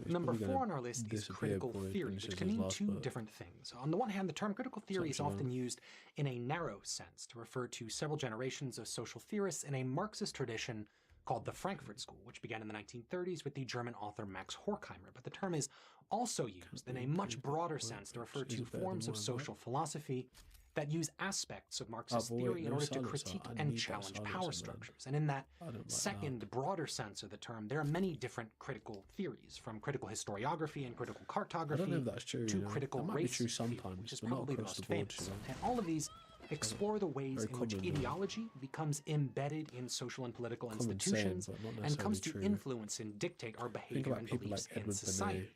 Number 4 on our list is critical theory, which can mean two different things. On the one hand, the term critical theory is often used in a narrow sense to refer to several generations of social theorists in a Marxist tradition called the Frankfurt School, which began in the 1930s with the German author Max Horkheimer. But the term is also used in a much broader sense to refer to forms of social philosophy that use aspects of Marxist theory in order to critique and challenge power structures. And in that second, broader sense of the term, there are many different critical theories, from critical historiography and critical cartography to critical race theory, which is probably the most famous. And all of these explore the ways in which ideology becomes embedded in social and political institutions and comes to influence and dictate our behavior and beliefs in society.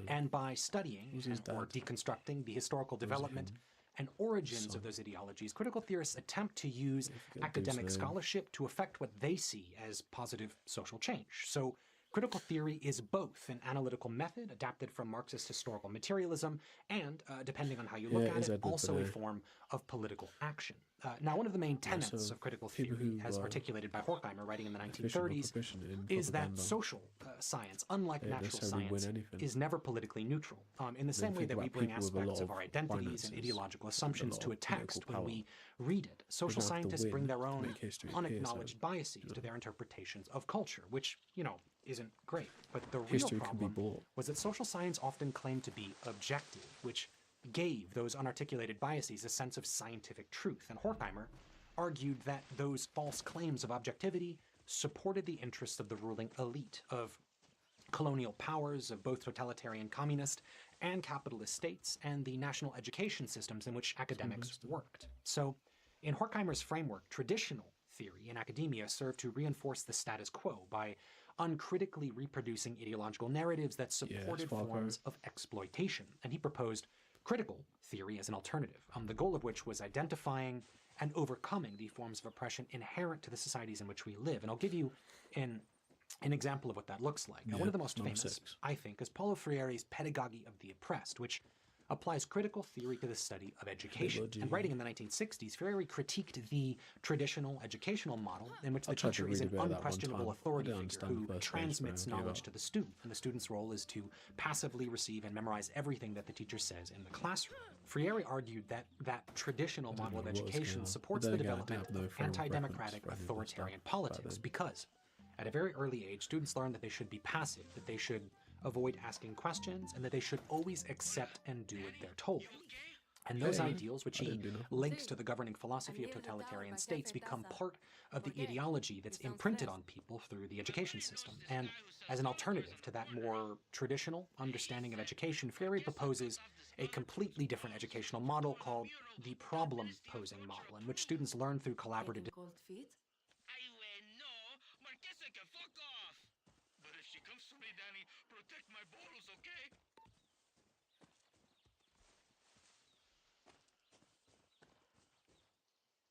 And by studying or deconstructing the historical development and origins of those ideologies, critical theorists attempt to use academic scholarship to affect what they see as positive social change. So Critical theory is both an analytical method adapted from Marxist historical materialism and, depending on how you look at it, also a form of political action. Now, one of the main tenets of critical theory, as articulated by Horkheimer writing in the 1930s, is that social science, unlike natural science, is never politically neutral. In the same way that we bring aspects of our identities and ideological assumptions to a text when we read it, social scientists bring their own unacknowledged biases to their interpretations of culture, which, you know, isn't great. But the real problem was that social science often claimed to be objective, which gave those unarticulated biases a sense of scientific truth. And Horkheimer argued that those false claims of objectivity supported the interests of the ruling elite, of colonial powers, of both totalitarian communist and capitalist states, and the national education systems in which academics worked. So, in Horkheimer's framework, traditional theory in academia served to reinforce the status quo by uncritically reproducing ideological narratives that supported forms of exploitation. And he proposed critical theory as an alternative, the goal of which was identifying and overcoming the forms of oppression inherent to the societies in which we live. And I'll give you an example of what that looks like. One of the most famous, I think, is Paulo Freire's Pedagogy of the Oppressed, which applies critical theory to the study of education. And writing in the 1960s, Freire critiqued the traditional educational model in which the teacher is an unquestionable authority figure who transmits knowledge to the student, and the student's role is to passively receive and memorize everything that the teacher says in the classroom. Freire argued that that traditional model of education supports the development of anti-democratic authoritarian politics because, at a very early age, students learn that they should be passive, that they should avoid asking questions, and that they should always accept and do what they're told. And those ideals, which he links to the governing philosophy of totalitarian states, become part of the ideology that's imprinted on people through the education system. And as an alternative to that more traditional understanding of education, Freire proposes a completely different educational model called the problem-posing model, in which students learn through collaborative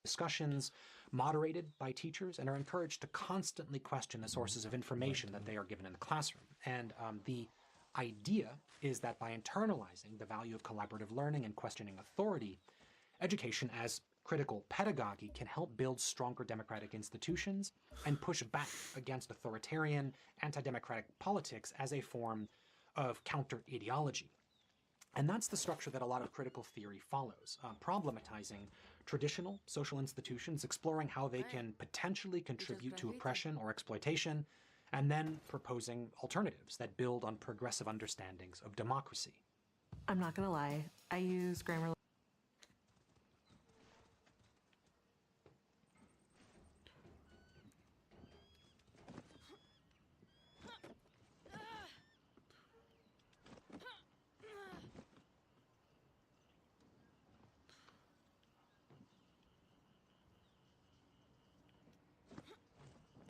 discussions moderated by teachers and are encouraged to constantly question the sources of information that they are given in the classroom. And the idea is that by internalizing the value of collaborative learning and questioning authority, education as critical pedagogy can help build stronger democratic institutions and push back against authoritarian, anti-democratic politics as a form of counter-ideology. And that's the structure that a lot of critical theory follows, problematizing traditional social institutions, exploring how they can potentially contribute to oppression or exploitation, and then proposing alternatives that build on progressive understandings of democracy. I'm not gonna lie, I use Grammarly.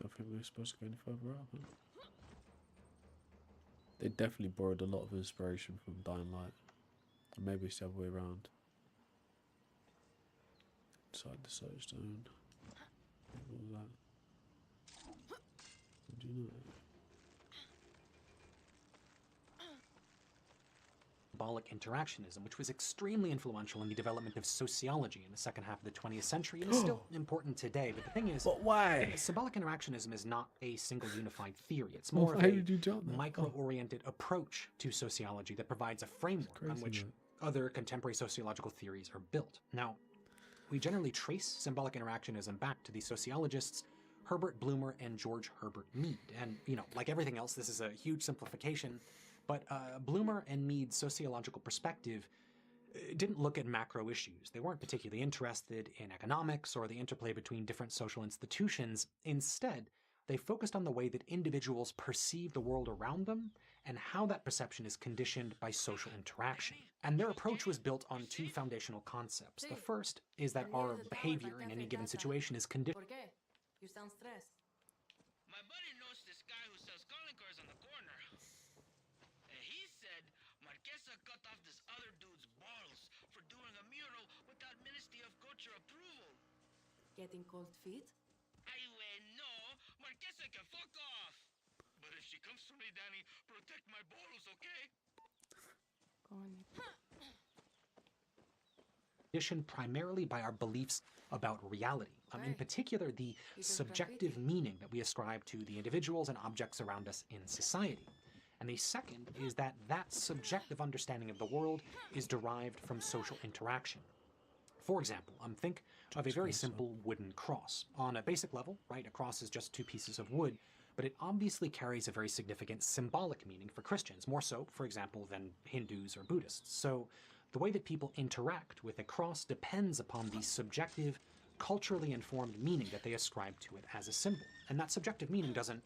Don't think we were supposed to go any further up, huh? They definitely borrowed a lot of inspiration from Dying Light. Or maybe it's the other way around. Inside the search zone. What was that? What do you know? Symbolic interactionism, which was extremely influential in the development of sociology in the second half of the 20th century and is still important today. But the thing is, but why? Symbolic interactionism is not a single unified theory. It's more of a micro-oriented approach to sociology that provides a framework on which other contemporary sociological theories are built. Now, we generally trace symbolic interactionism back to the sociologists Herbert Blumer and George Herbert Mead. And, you know, like everything else, this is a huge simplification. But Blumer and Mead's sociological perspective didn't look at macro issues. They weren't particularly interested in economics or the interplay between different social institutions. Instead, they focused on the way that individuals perceive the world around them and how that perception is conditioned by social interaction. And their approach was built on two foundational concepts. The first is that our behavior in any given situation is conditioned. You sound stressed. My buddy knows this guy who sells calling cards on the corner. He said Marquesa cut off this other dude's balls for doing a mural without Ministry of Culture approval. Getting cold feet? No, Marquesa can fuck off. But if she comes for me, Danny, protect my balls, okay? Conditioned primarily by our beliefs about reality, in particular the subjective meaning that we ascribe to the individuals and objects around us in society. And the second is that that subjective understanding of the world is derived from social interaction. For example, think of a very simple wooden cross. On a basic level, right, a cross is just two pieces of wood, but it obviously carries a very significant symbolic meaning for Christians, more so, for example, than Hindus or Buddhists. So the way that people interact with a cross depends upon the subjective, culturally informed meaning that they ascribe to it as a symbol. And that subjective meaning doesn't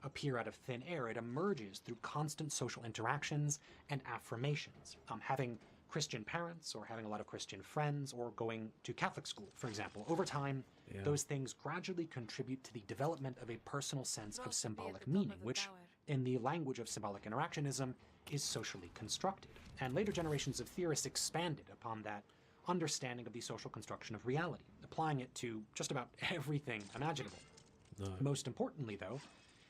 appear out of thin air. It emerges through constant social interactions and affirmations. Having Christian parents, or having a lot of Christian friends, or going to Catholic school, for example. Over time, those things gradually contribute to the development of a personal sense of symbolic meaning, which, in the language of symbolic interactionism, is socially constructed. And later generations of theorists expanded upon that understanding of the social construction of reality, applying it to just about everything imaginable. Most importantly, though,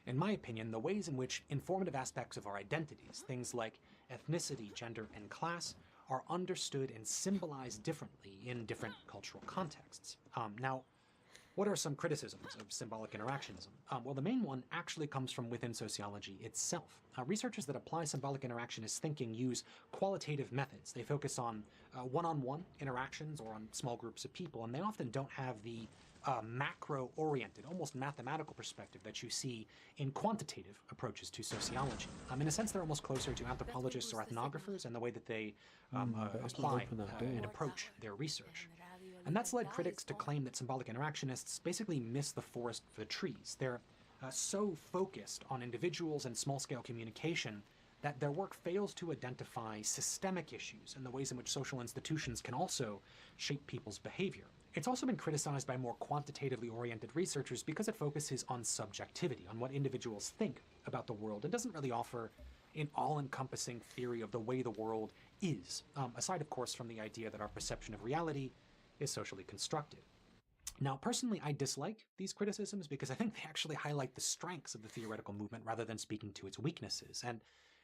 in my opinion, the ways in which informative aspects of our identities, things like ethnicity, gender, and class, are understood and symbolized differently in different cultural contexts. Now, what are some criticisms of symbolic interactionism? Well, the main one actually comes from within sociology itself. Researchers that apply symbolic interactionist thinking use qualitative methods. They focus on one-on-one interactions or on small groups of people, and they often don't have the macro-oriented, almost mathematical perspective that you see in quantitative approaches to sociology. In a sense, they're almost closer to anthropologists or ethnographers in the way that they apply and approach their research. And that's led critics to claim that symbolic interactionists basically miss the forest for the trees. They're so focused on individuals and small-scale communication that their work fails to identify systemic issues and the ways in which social institutions can also shape people's behavior. It's also been criticized by more quantitatively oriented researchers because it focuses on subjectivity, on what individuals think about the world, and doesn't really offer an all-encompassing theory of the way the world is, aside, of course, from the idea that our perception of reality is socially constructed. Now, personally, I dislike these criticisms because I think they actually highlight the strengths of the theoretical movement rather than speaking to its weaknesses. And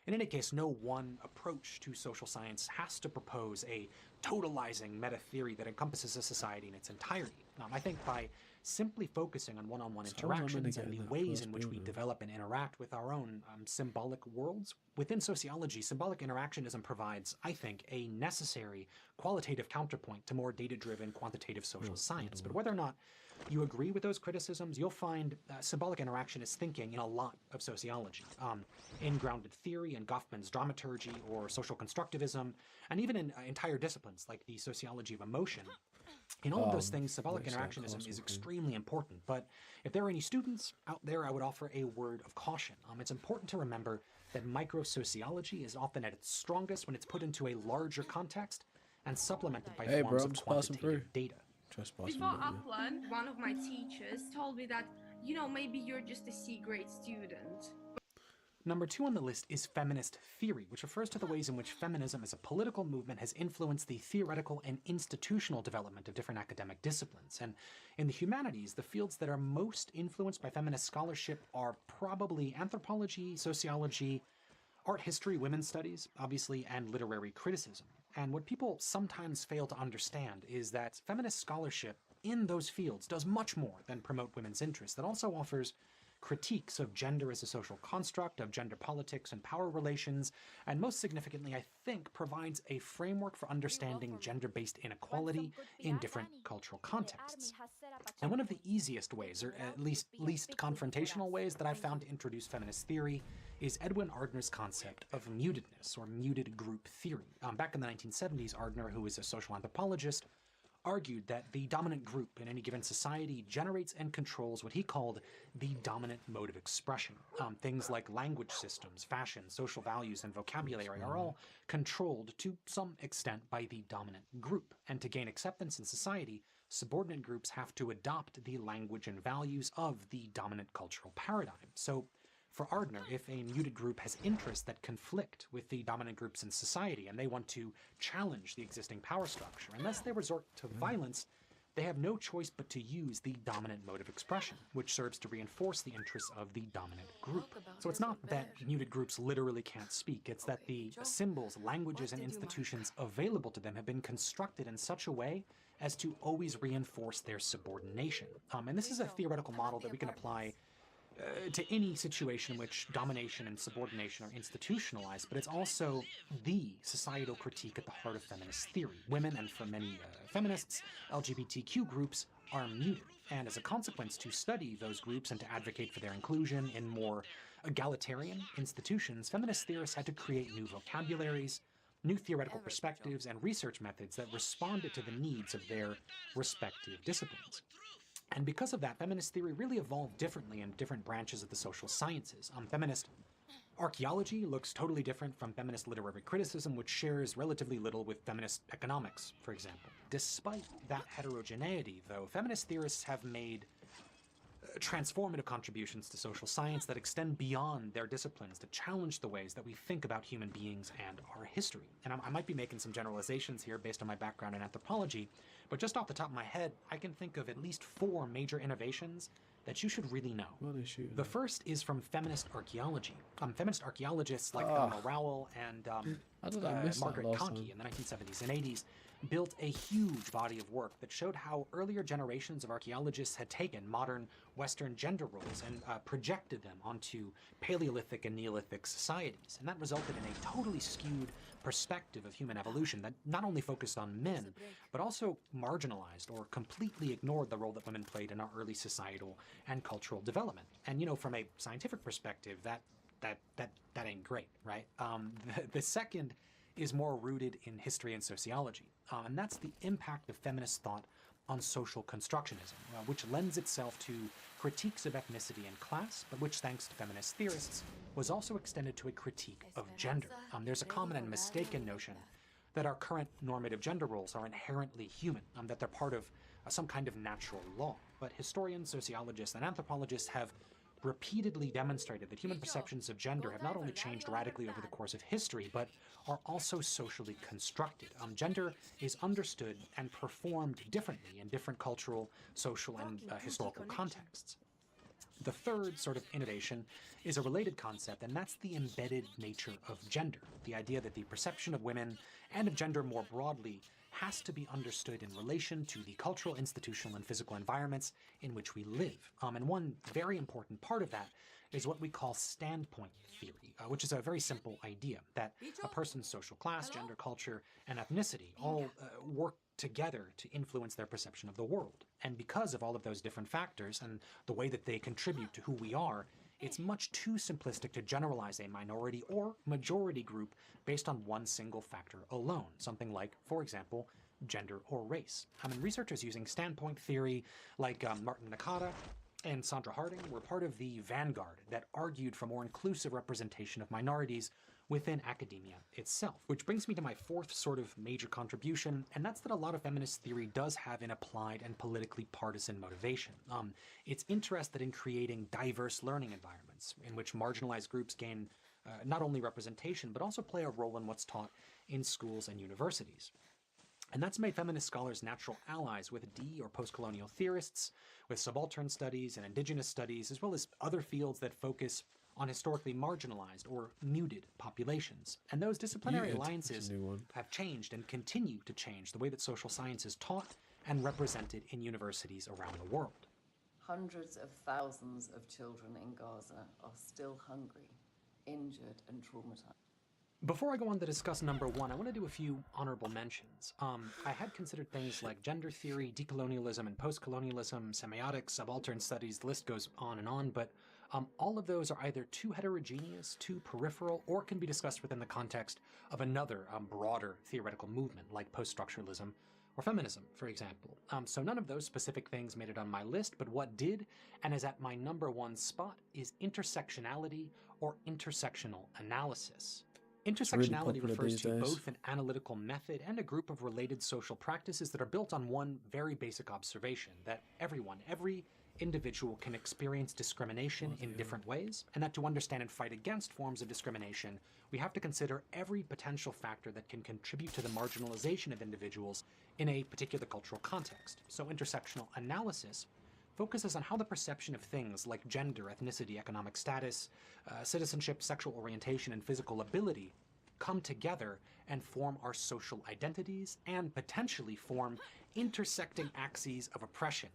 in any case, no one approach to social science has to propose a totalizing meta-theory that encompasses a society in its entirety. I think by simply focusing on one-on-one interactions and the ways in which we develop and interact with our own symbolic worlds, within sociology, symbolic interactionism provides, I think, a necessary qualitative counterpoint to more data-driven quantitative social science. But whether or not you agree with those criticisms, you'll find symbolic interactionist thinking in a lot of sociology, in grounded theory and Goffman's dramaturgy or social constructivism, and even in entire disciplines like the sociology of emotion. In all of those things, symbolic interactionism is extremely important, but if there are any students out there, I would offer a word of caution. It's important to remember that microsociology is often at its strongest when it's put into a larger context and supplemented by forms of quantitative data. Before Upland, one of my teachers told me that, maybe you're just a C-grade student. Number 2 on the list is feminist theory, which refers to the ways in which feminism as a political movement has influenced the theoretical and institutional development of different academic disciplines. And in the humanities, the fields that are most influenced by feminist scholarship are probably anthropology, sociology, art history, women's studies, obviously, and literary criticism. And what people sometimes fail to understand is that feminist scholarship in those fields does much more than promote women's interests. It also offers critiques of gender as a social construct, of gender politics and power relations, and most significantly, I think, provides a framework for understanding gender-based inequality in different cultural contexts. And one of the easiest ways, or at least confrontational ways that I've found to introduce feminist theory is Edwin Ardner's concept of mutedness, or muted group theory. Back in the 1970s, Ardner, who is a social anthropologist, argued that the dominant group in any given society generates and controls what he called the dominant mode of expression. Things like language systems, fashion, social values, and vocabulary are all controlled to some extent by the dominant group. And to gain acceptance in society, subordinate groups have to adopt the language and values of the dominant cultural paradigm. So for Ardner, if a muted group has interests that conflict with the dominant groups in society and they want to challenge the existing power structure, unless they resort to violence, they have no choice but to use the dominant mode of expression, which serves to reinforce the interests of the dominant group. So it's not that muted groups literally can't speak, it's that the symbols, languages, and institutions available to them have been constructed in such a way as to always reinforce their subordination. And this is a theoretical model that we can apply to any situation in which domination and subordination are institutionalized, but it's also the societal critique at the heart of feminist theory. Women, and for many feminists, LGBTQ groups, are muted, and as a consequence, to study those groups and to advocate for their inclusion in more egalitarian institutions, feminist theorists had to create new vocabularies, new theoretical perspectives, and research methods that responded to the needs of their respective disciplines. And because of that, feminist theory really evolved differently in different branches of the social sciences. Feminist archaeology looks totally different from feminist literary criticism, which shares relatively little with feminist economics, for example. Despite that heterogeneity, though, feminist theorists have made transformative contributions to social science that extend beyond their disciplines to challenge the ways that we think about human beings and our history. And I might be making some generalizations here based on my background in anthropology, but just off the top of my head, I can think of at least 4 major innovations that you should really know. The first is from feminist archaeology. Feminist archaeologists like Eleanor Rowell and Margaret Conkey in the 1970s and 80s built a huge body of work that showed how earlier generations of archaeologists had taken modern Western gender roles and projected them onto Paleolithic and Neolithic societies. And that resulted in a totally skewed perspective of human evolution that not only focused on men, but also marginalized or completely ignored the role that women played in our early societal and cultural development. And, you know, from a scientific perspective, that ain't great, right? The second is more rooted in history and sociology, and that's the impact of feminist thought on social constructionism, which lends itself to critiques of ethnicity and class, but which, thanks to feminist theorists, was also extended to a critique of gender. There's a common and mistaken notion that our current normative gender roles are inherently human, that they're part of some kind of natural law. But historians, sociologists, and anthropologists have repeatedly demonstrated that human perceptions of gender have not only changed radically over the course of history, but are also socially constructed. Gender is understood and performed differently in different cultural, social, and historical contexts. The third sort of innovation is a related concept, and that's the embedded nature of gender. The idea that the perception of women and of gender more broadly has to be understood in relation to the cultural, institutional, and physical environments in which we live. And one very important part of that is what we call standpoint theory, which is a very simple idea that a person's social class, gender, culture, and ethnicity all work together to influence their perception of the world. And because of all of those different factors and the way that they contribute to who we are, it's much too simplistic to generalize a minority or majority group based on one single factor alone, something like, for example, gender or race. Researchers using standpoint theory like Martin Nakata and Sandra Harding were part of the vanguard that argued for more inclusive representation of minorities within academia itself. Which brings me to my fourth sort of major contribution, and that's that a lot of feminist theory does have an applied and politically partisan motivation. It's interested in creating diverse learning environments in which marginalized groups gain not only representation, but also play a role in what's taught in schools and universities. And that's made feminist scholars natural allies with or post-colonial theorists, with subaltern studies and indigenous studies, as well as other fields that focus on historically marginalized or muted populations. And those disciplinary alliances have changed and continue to change the way that social science is taught and represented in universities around the world. Hundreds of thousands of children in Gaza are still hungry, injured, and traumatized. Before I go on to discuss number one, I want to do a few honorable mentions. I had considered things like gender theory, decolonialism and post-colonialism, semiotics, subaltern studies, the list goes on, but all of those are either too heterogeneous, too peripheral, or can be discussed within the context of another broader theoretical movement like post-structuralism or feminism, for example. So none of those specific things made it on my list, but what did, and is at my number one spot, is intersectionality or intersectional analysis. Intersectionality refers to both an analytical method and a group of related social practices that are built on one very basic observation, that everyone, every individual can experience discrimination in different ways, and that to understand and fight against forms of discrimination, we have to consider every potential factor that can contribute to the marginalization of individuals in a particular cultural context. So intersectional analysis focuses on how the perception of things like gender, ethnicity, economic status, citizenship, sexual orientation, and physical ability come together and form our social identities and potentially form intersecting axes of oppression.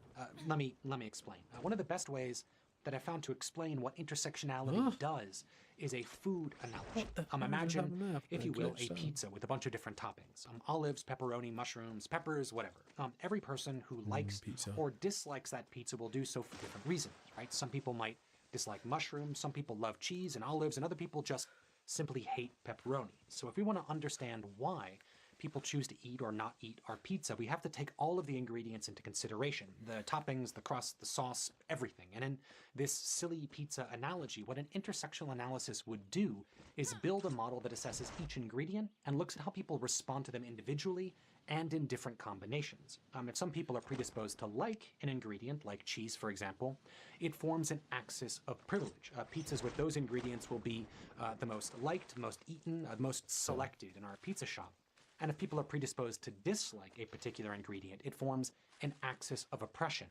Let me explain. One of the best ways that I found to explain what intersectionality does is a food analogy. Imagine, if you will, a pizza with a bunch of different toppings. Olives, pepperoni, mushrooms, peppers, whatever. Every person who likes or dislikes that pizza will do so for different reasons, right? Some people might dislike mushrooms, some people love cheese and olives, and other people just simply hate pepperoni. So if we want to understand why people choose to eat or not eat our pizza, we have to take all of the ingredients into consideration. The toppings, the crust, the sauce, everything. And in this silly pizza analogy, what an intersectional analysis would do is build a model that assesses each ingredient and looks at how people respond to them individually and in different combinations. If some people are predisposed to like an ingredient, like cheese for example, it forms an axis of privilege. Pizzas with those ingredients will be the most liked, most eaten, most selected in our pizza shop. And if people are predisposed to dislike a particular ingredient, it forms an axis of oppression.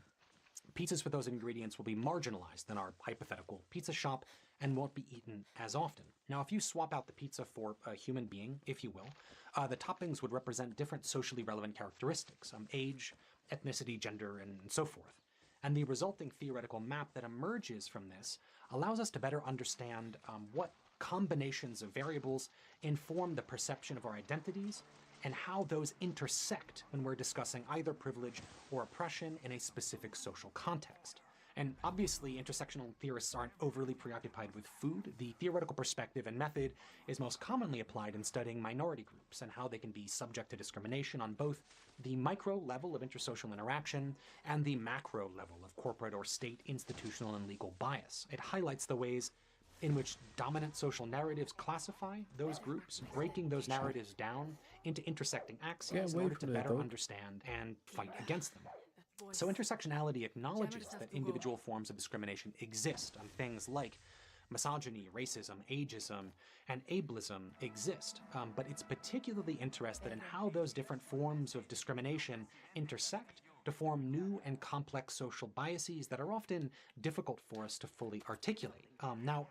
Pizzas with those ingredients will be marginalized in our hypothetical pizza shop and won't be eaten as often. Now, if you swap out the pizza for a human being, if you will, the toppings would represent different socially relevant characteristics, age, ethnicity, gender, and so forth. And the resulting theoretical map that emerges from this allows us to better understand what combinations of variables inform the perception of our identities and how those intersect when we're discussing either privilege or oppression in a specific social context. And obviously, intersectional theorists aren't overly preoccupied with food. The theoretical perspective and method is most commonly applied in studying minority groups and how they can be subject to discrimination on both the micro level of intersocial interaction and the macro level of corporate or state institutional and legal bias. It highlights the ways in which dominant social narratives classify those groups, breaking those narratives down into intersecting axes in order to better understand and fight against them. So intersectionality acknowledges that individual forms of discrimination exist, and things like misogyny, racism, ageism, and ableism exist, but it's particularly interested in how those different forms of discrimination intersect to form new and complex social biases that are often difficult for us to fully articulate. Now,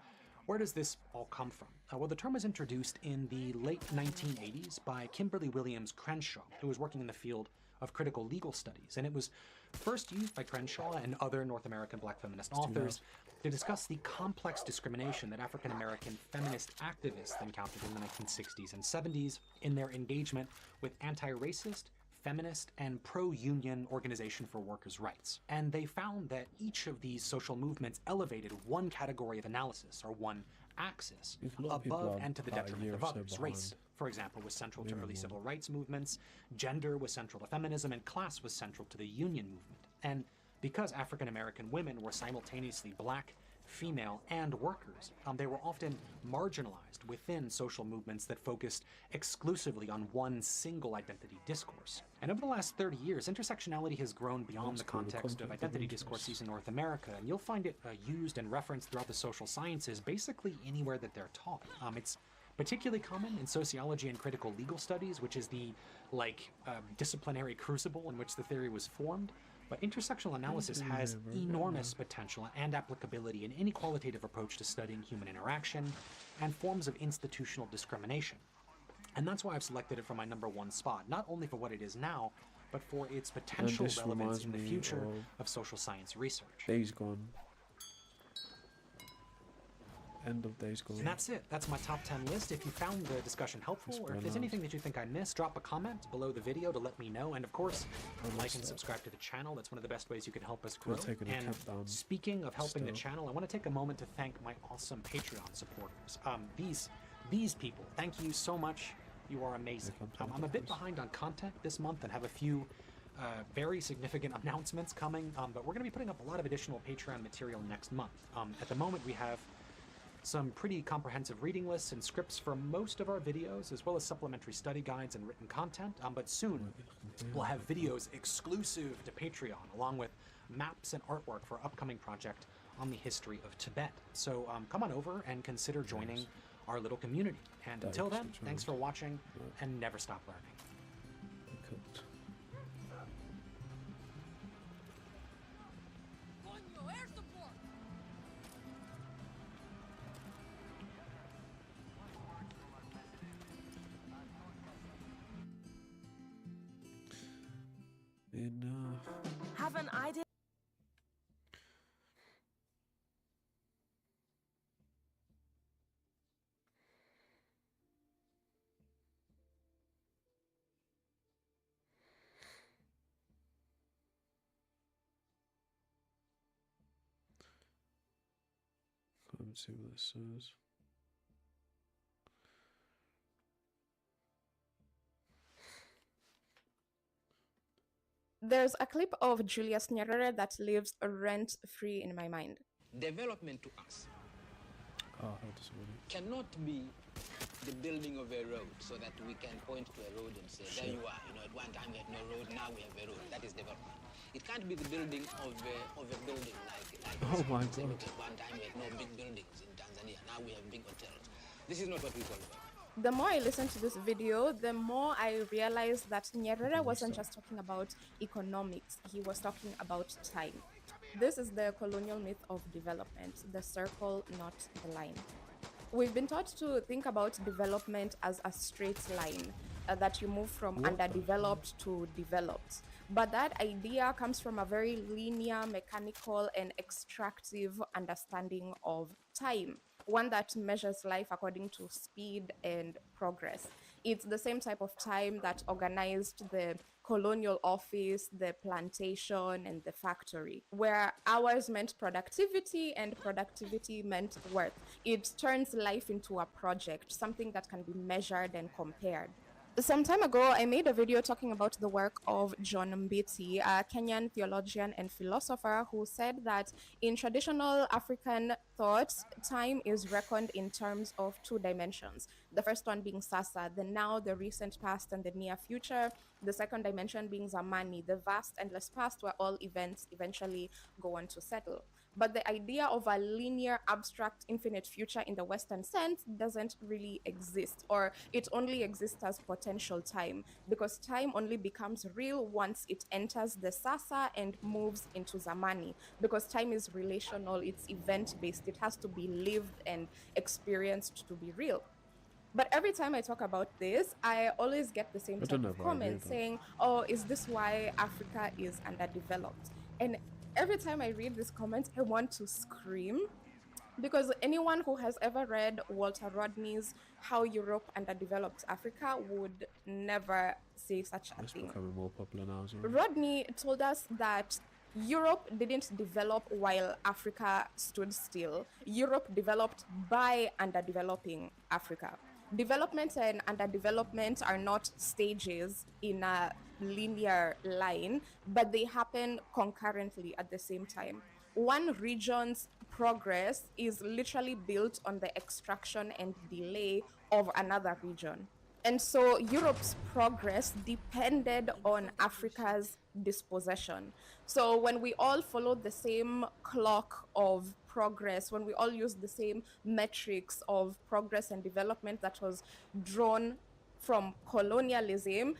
where does this all come from? Well, the term was introduced in the late 1980s by Kimberly Williams Crenshaw, who was working in the field of critical legal studies, and it was first used by Crenshaw and other North American black feminist authors to discuss the complex discrimination that African American feminist activists encountered in the 1960s and 70s in their engagement with anti-racist, feminist, and pro-union organization for workers' rights. And they found that each of these social movements elevated one category of analysis, or one axis, above and to the detriment of others. Race, for example, was central to early civil rights movements, gender was central to feminism, and class was central to the union movement. And because African American women were simultaneously black, female, and workers, they were often marginalized within social movements that focused exclusively on one single identity discourse. And over the last 30 years, intersectionality has grown beyond the context of identity discourses in North America, and you'll find it used and referenced throughout the social sciences basically anywhere that they're taught. It's particularly common in sociology and critical legal studies, which is the disciplinary crucible in which the theory was formed. But intersectional analysis has enormous potential and applicability in any qualitative approach to studying human interaction and forms of institutional discrimination. And that's why I've selected it for my #1 spot, not only for what it is now, but for its potential relevance in the future of social science research. Days Gone. End of Days Gone. And that's it. That's my top 10 list. If you found the discussion helpful, or if there's anything that you think I missed, drop a comment below the video to let me know. And of course, like and subscribe to the channel. That's one of the best ways you can help us grow. And speaking of helping the channel, I want to take a moment to thank my awesome Patreon supporters. These people, thank you so much. You are amazing. I'm a bit behind on content this month and have a few very significant announcements coming, but we're going to be putting up a lot of additional Patreon material next month. At the moment, we have some pretty comprehensive reading lists and scripts for most of our videos, as well as supplementary study guides and written content, but soon we'll have videos exclusive to Patreon, along with maps and artwork for our upcoming project on the history of Tibet. So come on over and consider joining our little community. And until then, thanks for watching and never stop learning. Enough. Have an idea. Let's see what this says. There's a clip of Julius Nyerere that lives rent-free in my mind. Development to us cannot be the building of a road so that we can point to a road and say, there you are. You know, at one time we had no road, now we have a road. That is development. It can't be the building of a building like oh my God. At one time we had no big buildings in Tanzania. Now we have big hotels. This is not what we call development. The more I listen to this video, the more I realize that Nyerere wasn't just talking about economics, he was talking about time. This is the colonial myth of development, the circle, not the line. We've been taught to think about development as a straight line, that you move from underdeveloped to developed. But that idea comes from a very linear, mechanical, and extractive understanding of time. One that measures life according to speed and progress. It's the same type of time that organized the colonial office, the plantation, and the factory, where hours meant productivity and productivity meant worth. It turns life into a project, something that can be measured and compared. Some time ago, I made a video talking about the work of John Mbiti, a Kenyan theologian and philosopher who said that in traditional African thought, time is reckoned in terms of two dimensions. The first one being Sasa, the now, the recent past, and the near future. The second dimension being Zamani, the vast, endless past where all events eventually go on to settle. But the idea of a linear, abstract, infinite future in the Western sense doesn't really exist, or it only exists as potential time, because time only becomes real once it enters the Sasa and moves into Zamani, because time is relational, it's event-based, it has to be lived and experienced to be real. But every time I talk about this, I always get the same type of comment saying, oh, is this why Africa is underdeveloped? And every time I read this comment, I want to scream, because anyone who has ever read Walter Rodney's How Europe Underdeveloped Africa would never say such a thing. It's becoming more popular now as well. Rodney told us that Europe didn't develop while Africa stood still. Europe developed by underdeveloping Africa. Development and underdevelopment are not stages in a linear line, but they happen concurrently at the same time. One region's progress is literally built on the extraction and delay of another region. And so Europe's progress depended on Africa's dispossession. So when we all followed the same clock of progress, when we all used the same metrics of progress and development that was drawn from colonialism,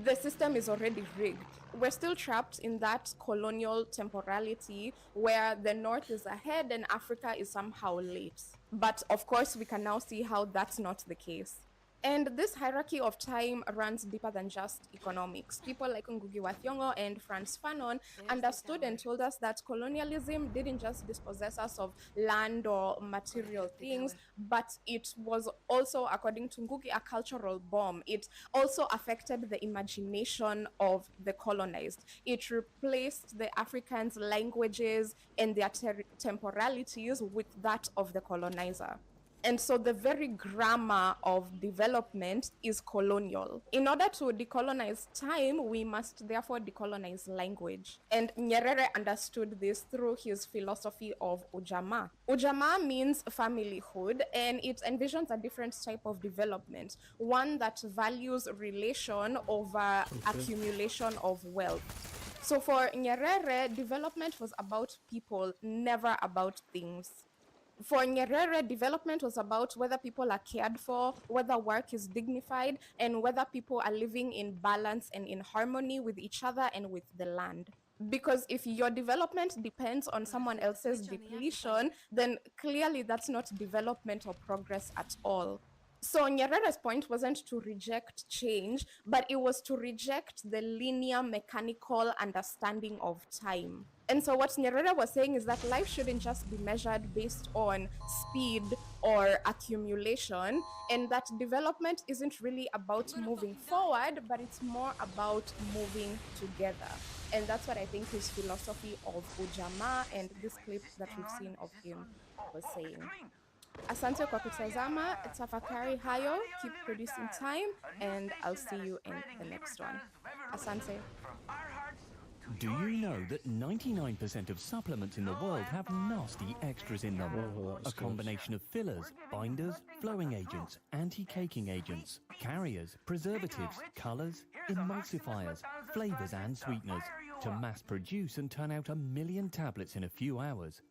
the system is already rigged. We're still trapped in that colonial temporality where the North is ahead and Africa is somehow late. But of course, we can now see how that's not the case. And this hierarchy of time runs deeper than just economics. People like Ngugi wa Thiong'o and Frantz Fanon understood and told us that colonialism didn't just dispossess us of land or material things, but it was also, according to Ngugi, a cultural bomb. It also affected the imagination of the colonized. It replaced the Africans' languages and their temporalities with that of the colonizer. And so the very grammar of development is colonial. In order to decolonize time, we must therefore decolonize language. And Nyerere understood this through his philosophy of Ujamaa. Ujamaa means familyhood, and it envisions a different type of development, one that values relation over accumulation of wealth. So for Nyerere, development was about people, never about things. For Nyerere, development was about whether people are cared for, whether work is dignified, and whether people are living in balance and in harmony with each other and with the land. Because if your development depends on someone else's depletion, then clearly that's not development or progress at all. So Nyerere's point wasn't to reject change, but it was to reject the linear mechanical understanding of time. And so what Nyerere was saying is that life shouldn't just be measured based on speed or accumulation, and that development isn't really about moving forward, but it's more about moving together. And that's what I think his philosophy of Ujamaa and this clip that we've seen of him was saying. Asante kwa kutazama, tafakari hayo, keep producing time, and I'll see you in the next one. Asante. Do you know that 99% of supplements in the world have nasty extras in them? A combination of fillers, binders, flowing agents, anti-caking agents, carriers, preservatives, colors, emulsifiers, flavors and sweeteners to mass produce and turn out 1 million tablets in a few hours.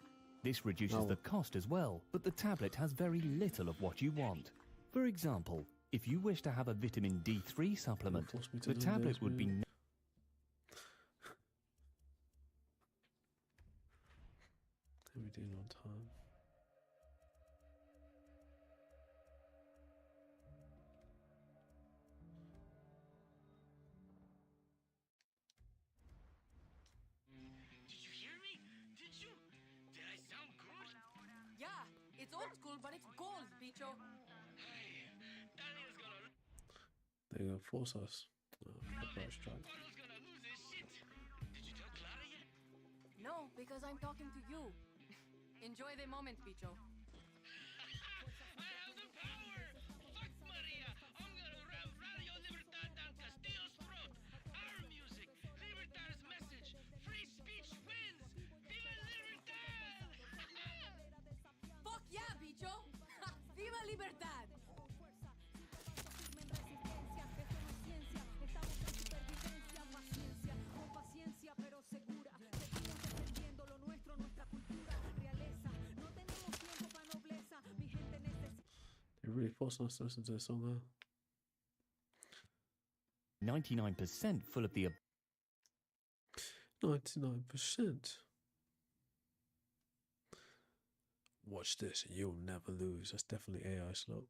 This reduces the cost as well, but the tablet has very little of what you want. For example, if you wish to have a vitamin D3 supplement, the tablet would be... How are we doing on time? Did you hear me? Did you? Did I sound good? Yeah, it's old school, but it's gold, bicho. Hey, Daniel's gonna... They're gonna force us. Right strike. gonna lose his shit. Did you tell Clara yet? No, because I'm talking to you. Enjoy the moment, bicho. I have the power! Fuck Maria! I'm gonna ram Radio Libertad down Castillo's throat! Our music! Libertad's message! Free speech wins! Viva Libertad! Fuck yeah, bicho! Viva Libertad! They're really forcing us to listen to this song now. 99% full of the... 99%. Watch this and you'll never lose. That's definitely AI slope.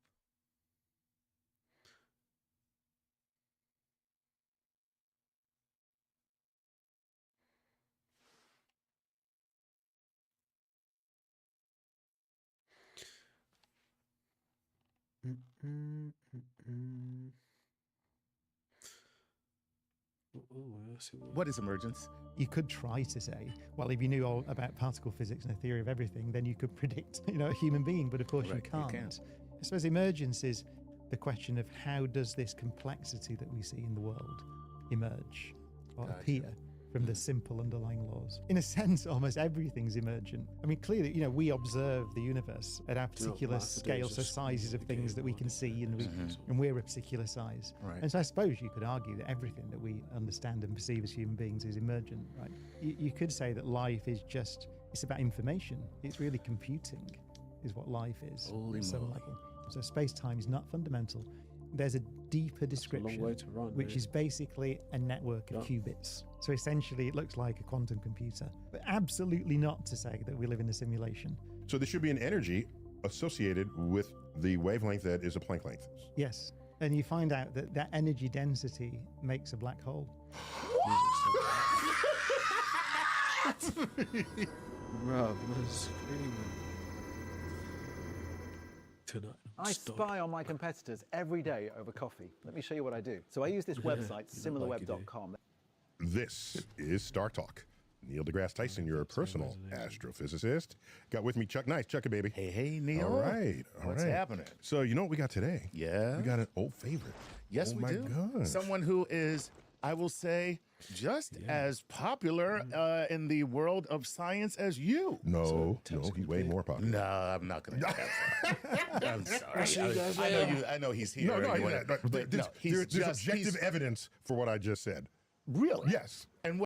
What is emergence? You could try to say, well, if you knew all about particle physics and the theory of everything, then you could predict, a human being, but of course you can't. I suppose emergence is the question of how does this complexity that we see in the world emerge or appear from the simple underlying laws. In a sense, almost everything's emergent. I mean, clearly, we observe the universe at our particular scale, so sizes of things that we can see, and we're a particular size. Right. And so I suppose you could argue that everything that we understand and perceive as human beings is emergent, right? You could say that life is it's about information. It's really computing is what life is. Holy moly. So space-time is not fundamental. There's a deeper description, which is basically a network of qubits. So essentially, it looks like a quantum computer, but absolutely not to say that we live in a simulation. So there should be an energy associated with the wavelength that is a Planck length. Yes, and you find out that that energy density makes a black hole. Rob, I'm screaming. Tonight. I spy on my competitors every day over coffee. Let me show you what I do. So I use this website, similarweb.com. This is Star Talk. Neil deGrasse Tyson, your personal astrophysicist. Got with me Chuck Nice. Chuck-a, baby. Hey, Neil. All right. What's happening? So you know what we got today? Yeah. We got an old favorite. Yes, we do. God. Someone who is, I will say, just as popular in the world of science as you. No, he's way more popular. No, I'm not going to go that far. I'm sorry. I know he's here. There's objective evidence for what I just said. Really? Yes. And